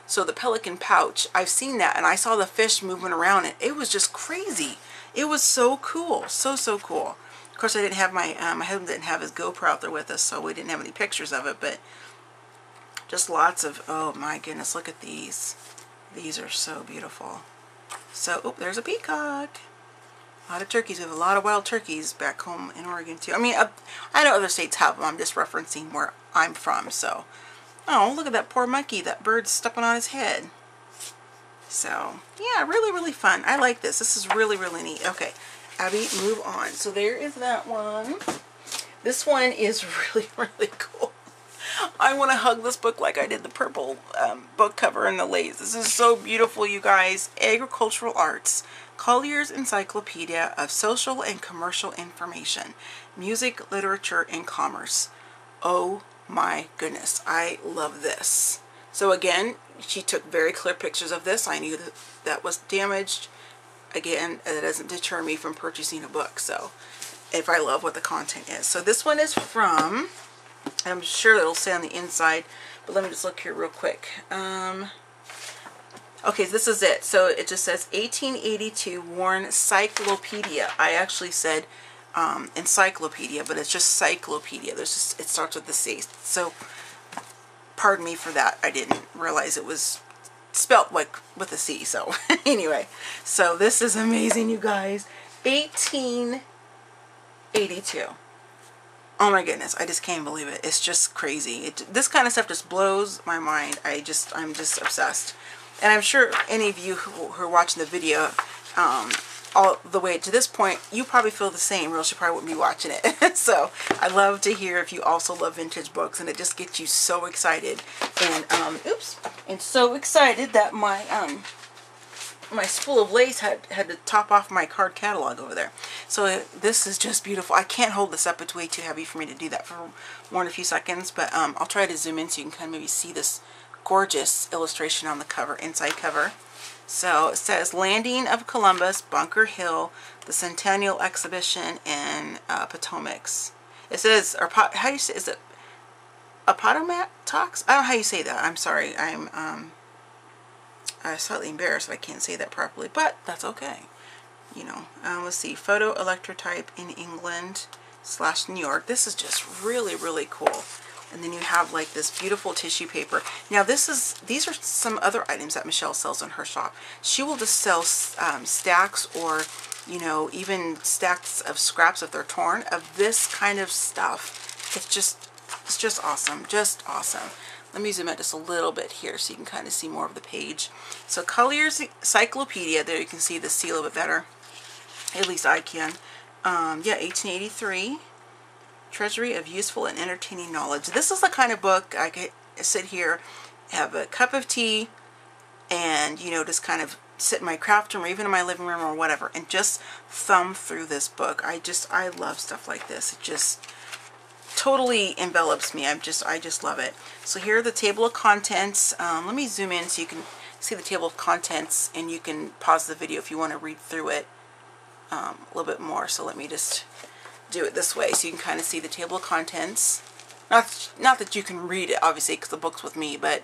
so the pelican pouch, I've seen that, and I saw the fish moving around it. It was just crazy. It was so cool, so cool. Of course, I didn't have my husband didn't have his GoPro out there with us, so we didn't have any pictures of it. But just lots of, oh my goodness, look at these. These are so beautiful. So, oh, there's a peacock. A lot of turkeys. We have a lot of wild turkeys back home in Oregon too. I mean, I know other states have them. I'm just referencing where I'm from. So, oh, look at that poor monkey. That bird's stepping on his head. So, yeah, really, really fun. I like this. This is really, really neat. Okay, Abby, move on. So there is that one. This one is really, really cool. I want to hug this book like I did the purple book cover in the lace. This is so beautiful, you guys. Agricultural Arts. Colliers Encyclopedia of Social and Commercial Information. Music, Literature, and Commerce. Oh my goodness. I love this. So again, she took very clear pictures of this. I knew that that was damaged. Again, that doesn't deter me from purchasing a book. So if I love what the content is. So this one is from... I'm sure it'll say on the inside, but let me just look here real quick. Okay, this is it. So it just says 1882 Warren Cyclopedia. I actually said encyclopedia, but it's just cyclopedia. There's just, it starts with the C. So pardon me for that. I didn't realize it was spelt like with a C. So anyway, so this is amazing, you guys. 1882. Oh my goodness, I just can't believe it. It's just crazy. This kind of stuff just blows my mind. I'm just obsessed. And I'm sure any of you who are watching the video all the way to this point, you probably feel the same, or else you probably wouldn't be watching it. So I love to hear if you also love vintage books, and it just gets you so excited. And oops, and so excited that my my spool of lace had to top off my card catalog over there. So this is just beautiful. I can't hold this up. It's way too heavy for me to do that for more than a few seconds, but I'll try to zoom in so you can kind of maybe see this gorgeous illustration on the cover, inside cover. So it says Landing of Columbus, Bunker Hill, the Centennial Exhibition in Potomac's. It says, or how do you say, is it Appomattox? I don't know how you say that. I'm sorry. I'm slightly embarrassed that I can't say that properly, but that's okay. You know, let's see, photo electrotype in England / New York. This is just really, really cool. And then you have like this beautiful tissue paper. Now these are some other items that Michele sells in her shop. She will just sell stacks, or you know, even stacks of scraps if they're torn, of this kind of stuff. It's just awesome, just awesome. Let me zoom out just a little bit here so you can kind of see more of the page. So Colliers Encyclopedia, there you can see the seal a bit better. At least I can. Yeah, 1883. Treasury of Useful and Entertaining Knowledge. This is the kind of book I could sit here, have a cup of tea, and, you know, just kind of sit in my craft room or even in my living room or whatever, and just thumb through this book. I love stuff like this. It just totally envelops me. I just love it. So here are the table of contents. Let me zoom in so you can see the table of contents, and you can pause the video if you want to read through it a little bit more. So let me just do it this way so you can kind of see the table of contents. Not that you can read it, obviously, because the book's with me, but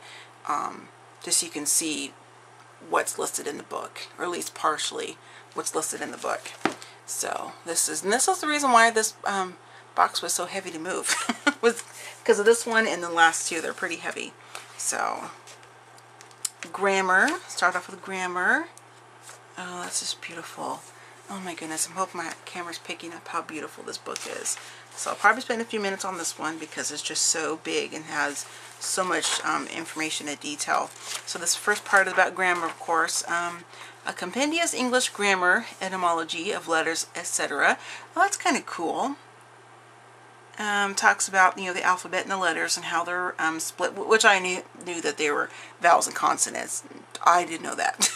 just so you can see what's listed in the book, or at least partially what's listed in the book. So this is the reason why this box was so heavy to move, was because of this one and the last two. They're pretty heavy. So grammar, start off with grammar. Oh, that's just beautiful. Oh my goodness, I'm hoping my camera's picking up how beautiful this book is. So I'll probably spend a few minutes on this one because it's just so big and has so much information and detail. So this first part is about grammar, of course. A compendious English grammar, etymology of letters, etc. Well, that's kind of cool. Talks about, you know, the alphabet and the letters and how they're split, which I knew that they were vowels and consonants. I didn't know that.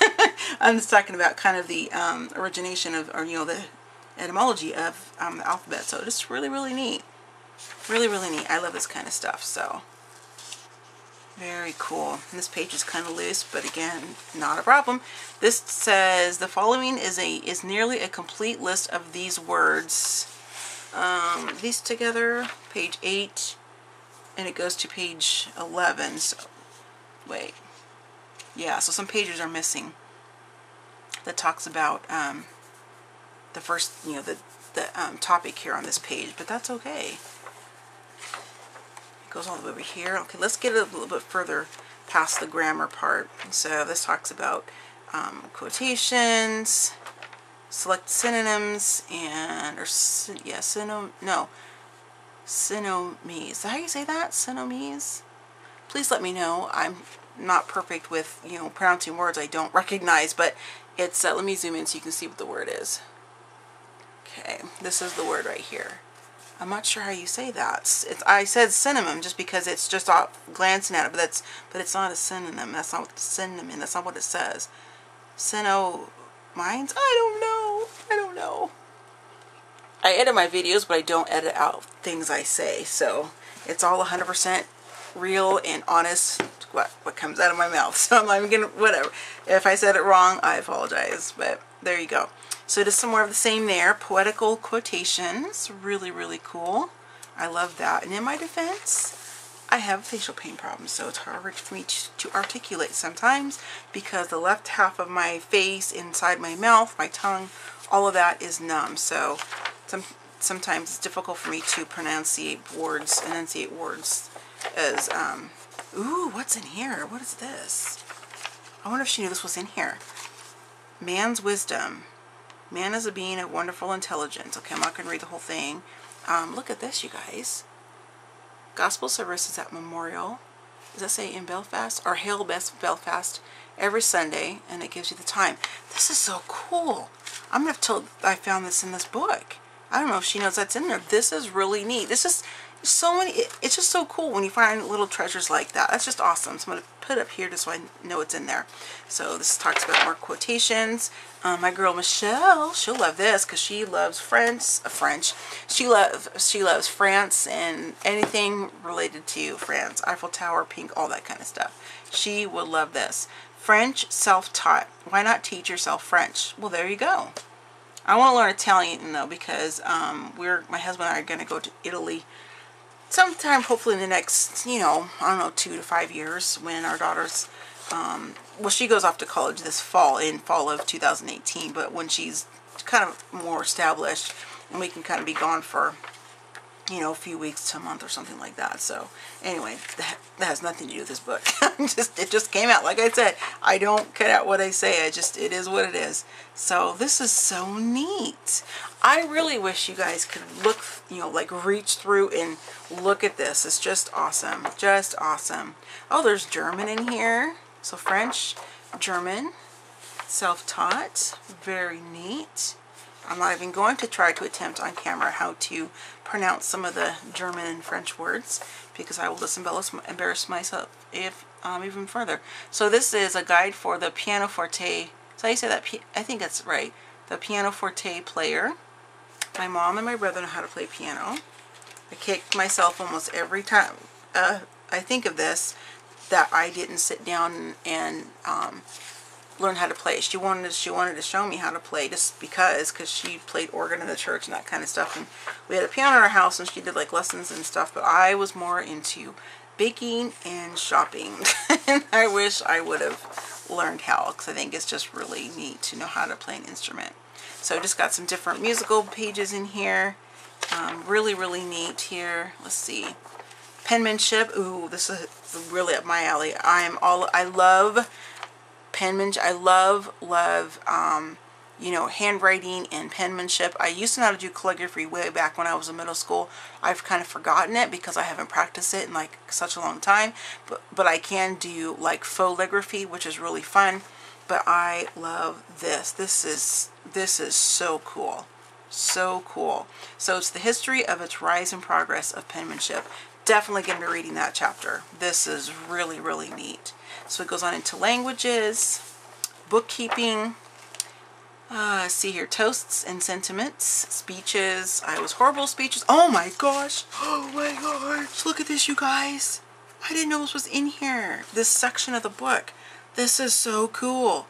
I'm just talking about kind of the origination of, or, you know, the etymology of the alphabet. So it's really, really neat. Really, really neat. I love this kind of stuff. So very cool. And this page is kind of loose, but again, not a problem. This says the following is nearly a complete list of these words. These together, page 8, and it goes to page 11. So wait, yeah, so some pages are missing that talks about the first, you know, the topic here on this page, but that's okay. It goes all the way over here. Okay, let's get a little bit further past the grammar part. So this talks about quotations, select synonyms, and, or yeah, synomies. Is that how you say that? Synomies? Please let me know. I'm not perfect with, you know, pronouncing words I don't recognize, but it's, let me zoom in so you can see what the word is. Okay, this is the word right here. I'm not sure how you say that. I said synonym just because it's just glancing at it, but it's not a synonym. That's not what the synonym. That's not what it says. Mines? I don't know. I edit my videos, but I don't edit out things I say. So it's all 100% real and honest what comes out of my mouth. So I'm not even gonna, whatever. If I said it wrong, I apologize. But there you go. So just some more of the same there. Poetical quotations. Really, really cool. I love that. And in my defense, I have facial pain problems, so it's hard for me to articulate sometimes because the left half of my face, inside my mouth, my tongue, all of that is numb. So sometimes it's difficult for me to enunciate words as, ooh, what's in here? What is this? I wonder if she knew this was in here. Man's wisdom. Man is a being of wonderful intelligence. Okay, I'm not going to read the whole thing. Look at this, you guys. Gospel services at Memorial. Does that say in Belfast? Or Hail Belfast every Sunday, and it gives you the time. This is so cool. I'm gonna have told I found this in this book. I don't know if she knows that's in there. This is really neat. This is so many. It's just so cool when you find little treasures like that. That's just awesome. So I'm gonna put it up here just so I know it's in there. So this talks about more quotations. My girl Michele, she'll love this because she loves French. She loves France and anything related to France. Eiffel Tower, pink, all that kind of stuff. She will love this. French self-taught. Why not teach yourself French? Well, there you go. I want to learn Italian though because my husband and I are going to go to Italy sometime, hopefully in the next, I don't know, 2 to 5 years when our daughter's, well, she goes off to college this fall, in fall of 2018, but when she's kind of more established and we can kind of be gone for, a few weeks to a month or something like that. So anyway, that has nothing to do with this book. It just came out. Like I said, I don't cut out what I say. It is what it is. So this is so neat. I really wish you guys could look, like reach through and look at this. It's just awesome. Just awesome. Oh, there's German in here. So French, German, self-taught. Very neat. I'm not even going to try to attempt on camera how to pronounce some of the German and French words because I will just embarrass myself if even further. So this is a guide for the pianoforte. So how you say that? I think that's right. The pianoforte player. My mom and my brother know how to play piano. I kick myself almost every time I think of this that I didn't sit down and learn how to play. She wanted to show me how to play just because she played organ in the church and that kind of stuff, and we had a piano in our house and she did like lessons and stuff, but I was more into baking and shopping and I wish I would have learned how because I think it's just really neat to know how to play an instrument. So just got some different musical pages in here. Really neat here. Let's see. Penmanship. Ooh, this is really up my alley. I love penmanship. I love handwriting and penmanship. I used to know how to do calligraphy way back when I was in middle school. I've kind of forgotten it because I haven't practiced it in like such a long time, but I can do like faux calligraphy, which is really fun. But I love this. This is so cool. So cool. So it's the history of its rise and progress of penmanship. Definitely going to be reading that chapter. This is really neat. So it goes on into languages, bookkeeping, see here, toasts and sentiments, speeches. I was horrible at speeches. Oh my gosh. Oh my gosh. Look at this, you guys. I didn't know this was in here. This section of the book. This is so cool.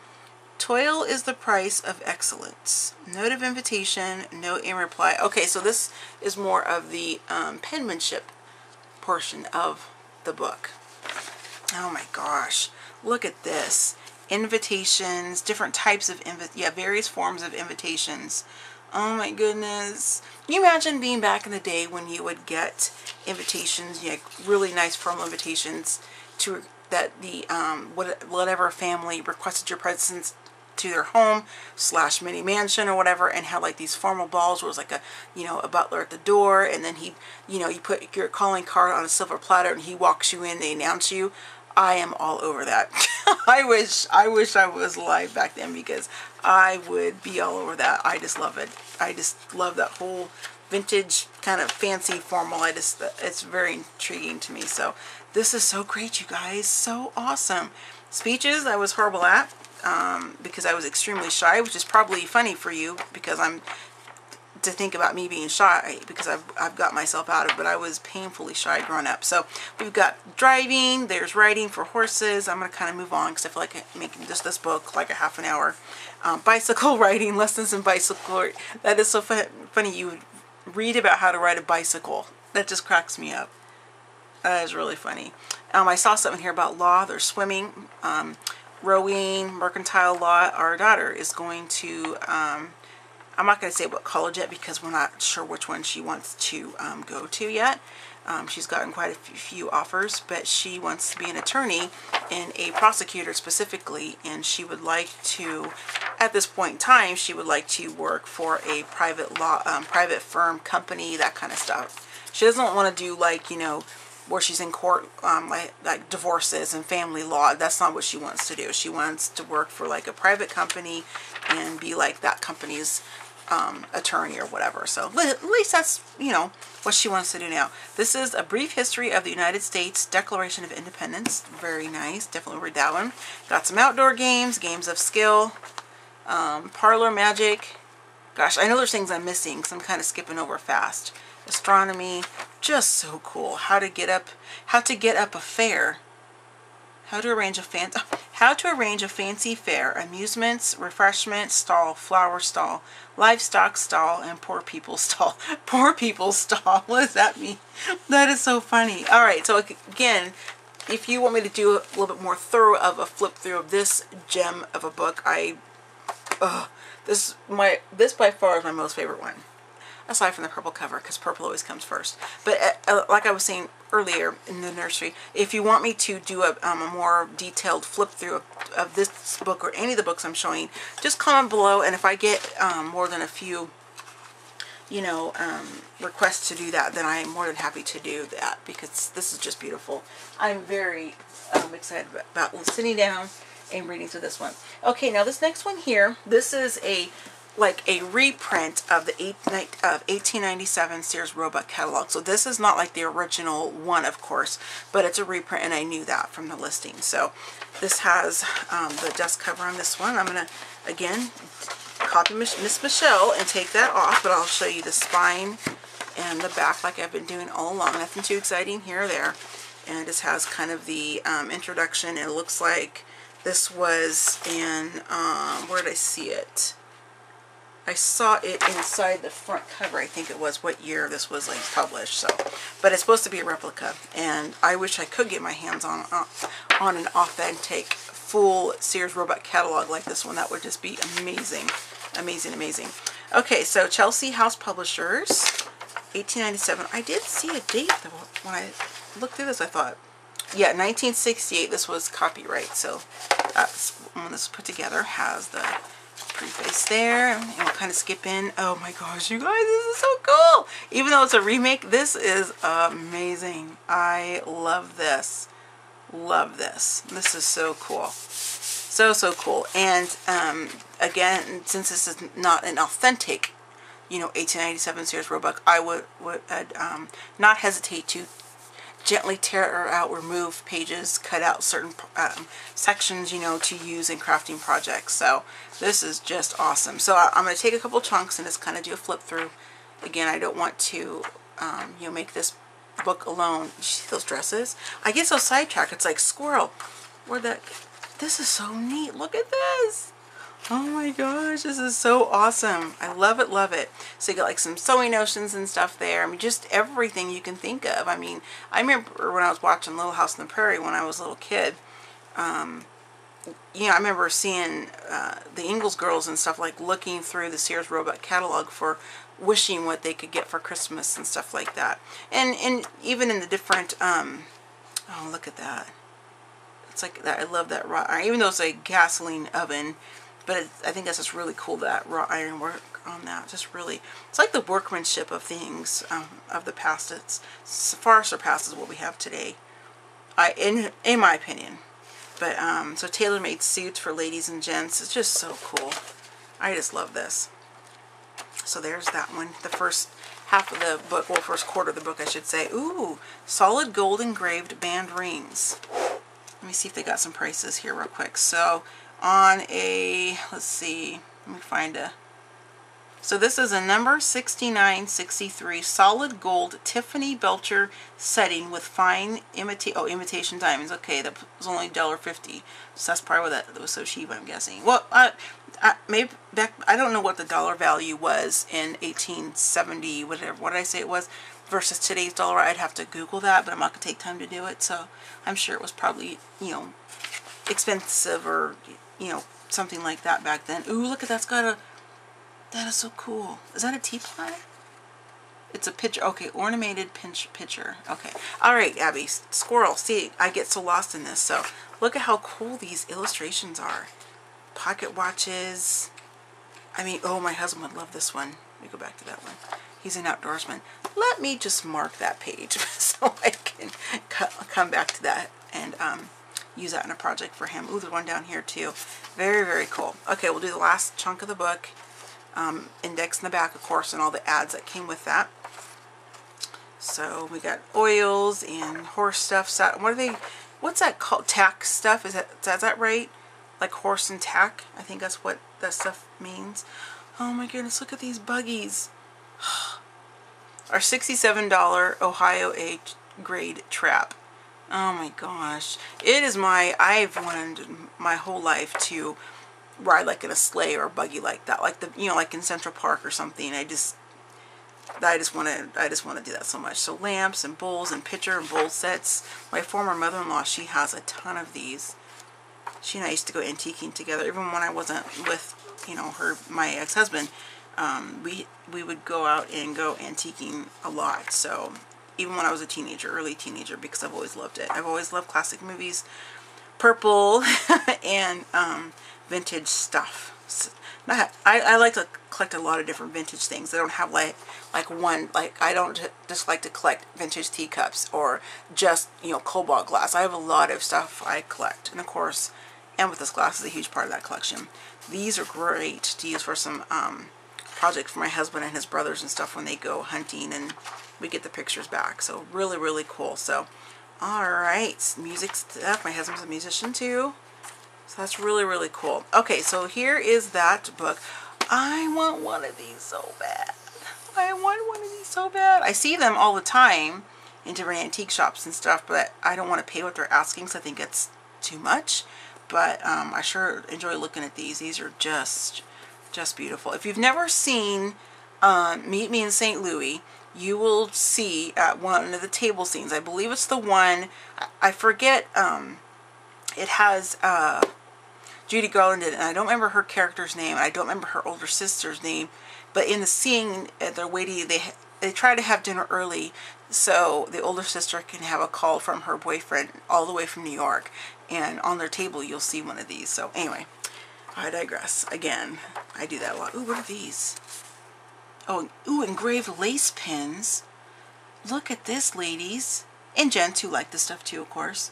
Toil is the price of excellence. Note of invitation, note in reply. Okay, so this is more of the penmanship portion of the book. Oh my gosh, look at this. Invitations, different types of various forms of invitations. Oh my goodness. Can you imagine being back in the day when you would get invitations, really nice formal invitations to that the whatever family requested your presence to their home / mini mansion or whatever, and had like these formal balls where it was like a butler at the door, and then he you put your calling card on a silver platter and he walks you in, they announce you. I am all over that. I wish I was alive back then because I would be all over that. I just love it. I just love that whole vintage kind of fancy formal. It's very intriguing to me. So this is so great, you guys. So awesome. Speeches I was horrible at because I was extremely shy, which is probably funny for you because to think about me being shy because I've got myself out of it, but I was painfully shy growing up. So we've got driving, there's riding for horses. I'm going to kind of move on because I feel like I'm making just this book like a half an hour. Bicycle riding, lessons in bicycle. That is so funny. You would read about how to ride a bicycle. That just cracks me up. That is really funny. I saw something here about law. There's swimming, rowing, mercantile law. Our daughter is going to I'm not going to say what college yet because we're not sure which one she wants to go to yet. She's gotten quite a few offers, but she wants to be an attorney and a prosecutor specifically, and she would like to, at this point in time, she would like to work for a private firm, company, that kind of stuff. She doesn't want to do like, where she's in court, like divorces and family law. That's not what she wants to do. She wants to work for like a private company and be like that company's attorney or whatever. So at least that's, you know, what she wants to do now. This is A Brief History of the United States Declaration of Independence. Very nice. Definitely read that one. Got some outdoor games, games of skill, parlor magic. Gosh, I know there's things I'm missing because I'm kind of skipping over fast. Astronomy, just so cool. How to get up a fair. How to arrange a fancy fair. Amusements, refreshment stall, flower stall, livestock stall, and poor people's stall. Poor people's stall. What does that mean? That is so funny. All right, so again, if you want me to do a little bit more thorough of a flip through of this gem of a book, this by far is my most favorite one, aside from the purple cover, because purple always comes first. But like I was saying earlier in the nursery, if you want me to do a more detailed flip through of this book or any of the books I'm showing, just comment below, and if I get more than a few, you know, requests to do that, then I'm more than happy to do that, because this is just beautiful. I'm very excited about sitting down and reading through this one. Okay, now this next one here, this is like a reprint of the 1897 Sears Roebuck catalog. So this is not like the original one, of course, but it's a reprint, and I knew that from the listing. So this has the dust cover on this one. I'm going to, again, copy Miss Michele and take that off, but I'll show you the spine and the back like I've been doing all along. Nothing too exciting here or there. And it just has kind of the introduction. It looks like this was in, where did I see it? I saw it inside the front cover, I think it was, what year this was like published. So, but it's supposed to be a replica, and I wish I could get my hands on an authentic, full Sears Roebuck catalog like this one. That would just be amazing, amazing, amazing. Okay, so Chelsea House Publishers, 1897. I did see a date though when I looked through this. I thought, yeah, 1968. This was copyright. So that's when this was put together. Has the preface there, and we'll kind of skip in. Oh my gosh, you guys, this is so cool. Even though it's a remake, this is amazing. I love this. Love this. This is so cool. So cool. And again, since this is not an authentic, you know, 1897 Sears Roebuck, I would not hesitate to gently tear out, remove pages, cut out certain sections, you know, to use in crafting projects. So this is just awesome. So I'm going to take a couple chunks and just kind of do a flip through. Again, I don't want to, you know, make this book alone. You see those dresses? I get so sidetracked. It's like squirrel. This is so neat. Look at this. Oh my gosh, this is so awesome. I love it, love it. So you got like some sewing notions and stuff there. I mean, just everything you can think of. I mean, I remember when I was watching Little House on the Prairie when I was a little kid. You know, I remember seeing the Ingalls girls and stuff, like looking through the Sears Roebuck catalog for wishing what they could get for Christmas and stuff like that. And even in the different, oh, look at that. It's like that. I love that wrought iron, even though it's a gasoline oven. But I think that's just really cool, that wrought iron work on that. Just really, it's like the workmanship of things of the past. It's far surpasses what we have today, in my opinion. But so tailor-made suits for ladies and gents. It's just so cool. I just love this. So there's that one. The first half of the book, well, first quarter of the book, I should say. Ooh, solid gold engraved band rings. Let me see if they got some prices here real quick. So on a, let's see, let me find a, so this is a number 6963 solid gold Tiffany Belcher setting with fine imitation diamonds. Okay, that was only $1.50, so that's probably why that was so cheap, I'm guessing. Well, maybe back, I don't know what the dollar value was in 1870, whatever, what did I say it was, versus today's dollar. I'd have to Google that, but I'm not going to take time to do it, so I'm sure it was probably, you know, expensive or, you know, something like that back then. Ooh, look at that's got a, that is so cool. Is that a teapot? It's a pitcher. Okay, ornamented pitcher. Okay. All right, Abby. Squirrel. See, I get so lost in this. So look at how cool these illustrations are. Pocket watches. I mean, oh, my husband would love this one. Let me go back to that one. He's an outdoorsman. Let me just mark that page so I can come back to that and use that in a project for him. Ooh, there's one down here too. Very, very cool. Okay, we'll do the last chunk of the book. Index in the back, of course, and all the ads that came with that. So we got oils and horse stuff. What are they? What's that called? Tack stuff? Is that right? Like horse and tack? I think that's what that stuff means. Oh my goodness! Look at these buggies. Our $67 Ohio A grade trap. Oh my gosh! It is I've wanted my whole life to ride like in a sleigh or a buggy like that, like like in Central Park or something. I just want to do that so much. So lamps and bowls and pitcher and bowl sets. My former mother-in-law, she has a ton of these. She and I used to go antiquing together, even when I wasn't with my ex-husband. We would go out and go antiquing a lot. So even when I was a teenager, early teenager, because I've always loved it. I've always loved classic movies, purple, and vintage stuff. So, I like to collect a lot of different vintage things. I don't have like one, I don't just like to collect vintage teacups or just cobalt glass. I have a lot of stuff I collect, and of course amethyst glass is a huge part of that collection. These are great to use for some projects for my husband and his brothers and stuff when they go hunting and we get the pictures back. So really, really cool. So alright, music stuff. My husband's a musician too. So that's really, really cool. Okay, so here is that book. I want one of these so bad. I want one of these so bad. I see them all the time in different antique shops and stuff, but I don't want to pay what they're asking, so I think it's too much. But I sure enjoy looking at these. These are just beautiful. If you've never seen Meet Me in St. Louis, you will see at one of the table scenes. I believe it's the one, I forget, it has Judy Garland in it, and I don't remember her character's name. I don't remember her older sister's name. But in the scene, they're waiting. They try to have dinner early, so the older sister can have a call from her boyfriend all the way from New York. And on their table, you'll see one of these. So anyway, I digress. Again, I do that a lot. Ooh, what are these? Oh, ooh, engraved lace pins. Look at this, ladies. And gents who like this stuff too, of course.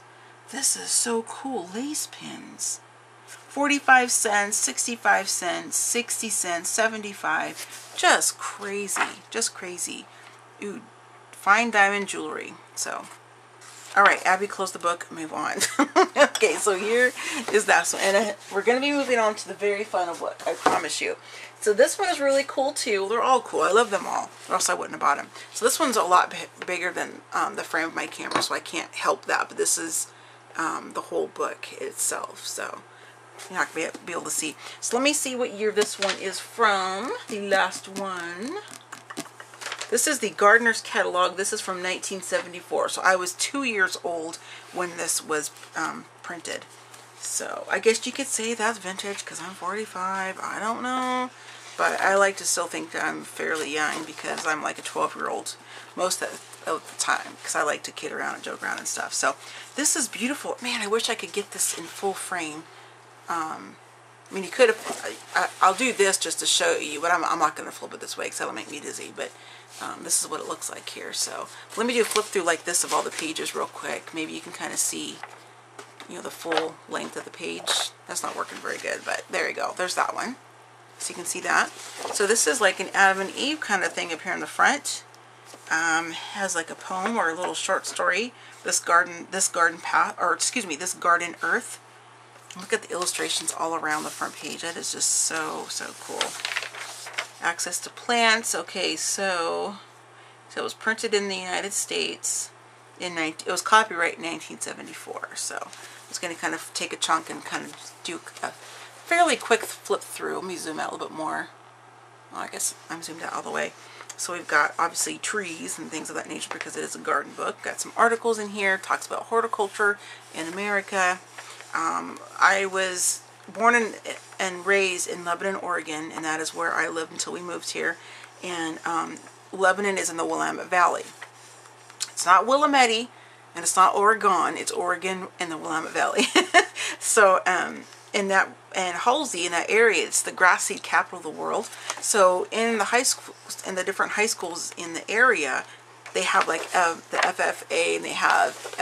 This is so cool. Lace pins. 45 cents, 65 cents, 60 cents, 75. Just crazy. Just crazy. Ooh, fine diamond jewelry. So, alright, Abby, close the book. Move on. Okay, so here is that one. And we're going to be moving on to the very final book. I promise you. So this one is really cool too. They're all cool. I love them all. Or else I wouldn't have bought them. So this one's a lot bigger than the frame of my camera, so I can't help that. But this is the whole book itself. So you're not going to be able to see. So let me see what year this one is from. The last one. This is the Gardener's Catalog. This is from 1974. So I was 2 years old when this was printed. So I guess you could say that's vintage because I'm 45. I don't know. But I like to still think that I'm fairly young because I'm like a 12-year-old most of the time because I like to kid around and joke around and stuff. So this is beautiful. Man, I wish I could get this in full frame. I mean, you could have, I'll do this just to show you, but I'm not going to flip it this way because that'll make me dizzy. But this is what it looks like here. So let me do a flip through like this of all the pages real quick. Maybe you can kind of see, the full length of the page. That's not working very good, but there you go. There's that one. So you can see that. So this is like an Adam and Eve kind of thing up here in the front. Has like a poem or a little short story. This garden path, or excuse me, this garden earth. Look at the illustrations all around the front page. That is just so cool. Access to plants. Okay, so it was printed in the United States it was copyright in 1974. So I'm just going to kind of take a chunk and kind of do a fairly quick flip through. Let me zoom out a little bit more. Well, I guess I'm zoomed out all the way. So we've got obviously trees and things of that nature because it is a garden book. Got some articles in here. Talks about horticulture in America. I was born and raised in Lebanon, Oregon, and that is where I lived until we moved here. And Lebanon is in the Willamette Valley. It's not Willamette, and it's not Oregon. It's Oregon in the Willamette Valley. So, and and Halsey, in that area, it's the grass seed capital of the world. So in the high schools, in the different high schools in the area, they have like the FFA, and they have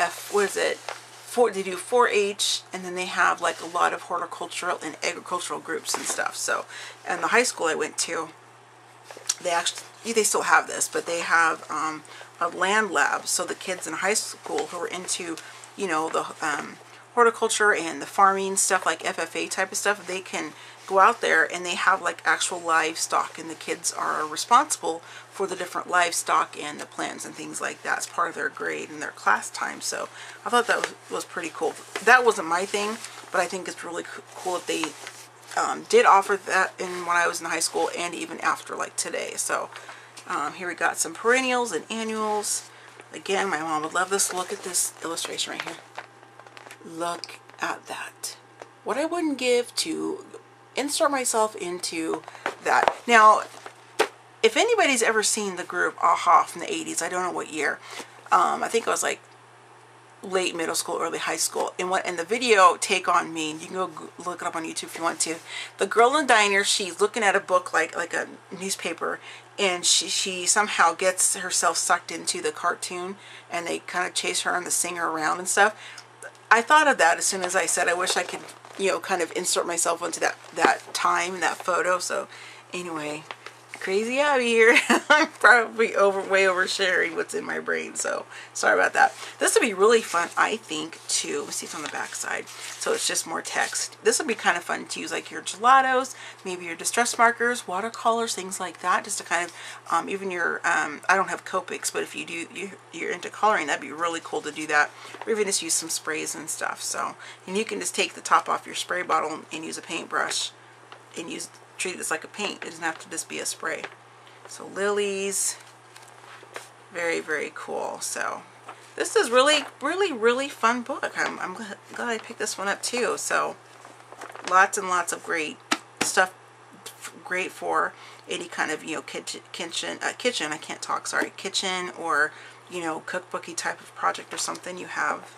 they do 4-H, and then they have like a lot of horticultural and agricultural groups and stuff. So, and the high school I went to, they still have this, but they have a land lab. So the kids in high school who are into, you know, the horticulture and the farming stuff, like FFA type of stuff, they can go out there and they have like actual livestock, and the kids are responsible for the different livestock and the plants and things like that as part of their grade and their class time. So I thought that was pretty cool. That wasn't my thing, but I think it's really cool that they did offer that when I was in high school and even after, like today. So here we got some perennials and annuals. Again, my mom would love this. Look at this illustration right here. Look at that. What I wouldn't give to insert myself into that. Now, if anybody's ever seen the group AHA from the 80s, I don't know what year. I think it was like late middle school, early high school. And the video Take On Me, you can go look it up on YouTube if you want to. The girl in the diner, she's looking at a book like a newspaper, and she somehow gets herself sucked into the cartoon, and they kind of chase her and the singer around and stuff. I thought of that as soon as I said I wish I could, you know, kind of insert myself into that time, that photo. So anyway, crazy Abby here. I'm probably way oversharing what's in my brain, so sorry about that. This would be really fun, I think, too. Let's see, it's on the back side, so it's just more text. This would be kind of fun to use like your gelatos, maybe your distress markers, watercolors, things like that, just to kind of even your I don't have Copics, but if you do, you're into coloring, that'd be really cool to do that. Or even just use some sprays and stuff. So, and you can just take the top off your spray bottle and use a paintbrush and treat this like a paint. It doesn't have to just be a spray. So lilies, very, very cool. So this is really, really, really fun book. I'm glad I picked this one up too. So lots and lots of great stuff, great for any kind of, you know, kitchen, I can't talk, sorry, kitchen, or, you know, cookbooky type of project or something. You have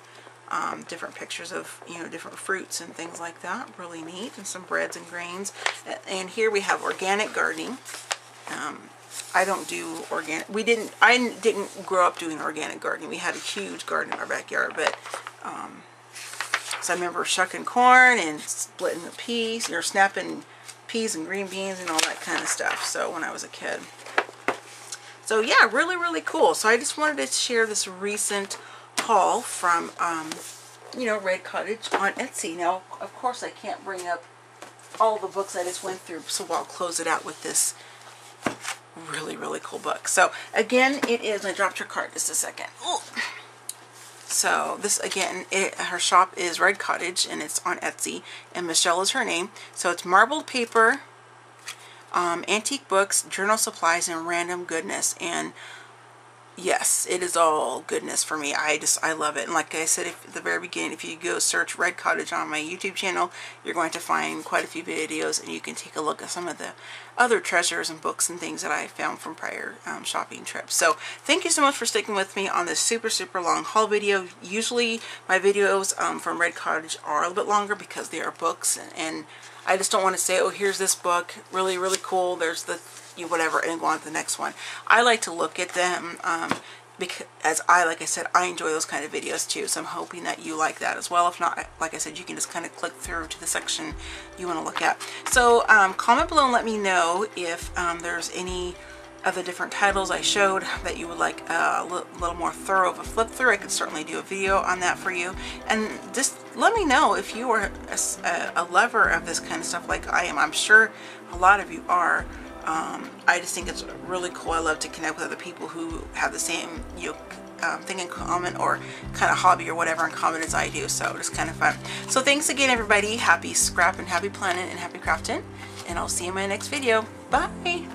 different pictures of, you know, different fruits and things like that. Really neat. And some breads and grains. And here we have organic gardening. I don't do organic. I didn't grow up doing organic gardening. We had a huge garden in our backyard, but so I remember shucking corn and splitting the peas, or snapping peas and green beans and all that kind of stuff. So when I was a kid. So yeah, really, really cool. So I just wanted to share this recent haul from you know, Red Cottage on Etsy. Now of course I can't bring up all the books I just went through, so I'll close it out with this really, really cool book. So again, it is, I dropped her cart just a second. Ooh. So this again, her shop is Red Cottage and it's on Etsy, and Michele is her name. So it's marbled paper, antique books, journal supplies, and random goodness. And yes, it is all goodness for me. I love it. And like I said at the very beginning, if you go search Red Cottage on my YouTube channel, you're going to find quite a few videos, and you can take a look at some of the other treasures and books and things that I found from prior shopping trips. So thank you so much for sticking with me on this super, super long haul video. Usually my videos from Red Cottage are a little bit longer because they are books, and I just don't want to say, oh, here's this book, really, really cool, there's the whatever, and go on to the next one. I like to look at them because like I said, I enjoy those kind of videos too, so I'm hoping that you like that as well. If not, like I said, you can just kind of click through to the section you want to look at. So comment below and let me know if there's any of the different titles I showed that you would like a little more thorough of a flip through. I could certainly do a video on that for you, and just let me know if you are a lover of this kind of stuff like I am. I'm sure a lot of you are. I just think it's really cool. I love to connect with other people who have the same, you know, thing in common, or kind of hobby or whatever in common as I do. So it's kind of fun. So thanks again, everybody. Happy scrap and happy planning and happy crafting, and I'll see you in my next video. Bye.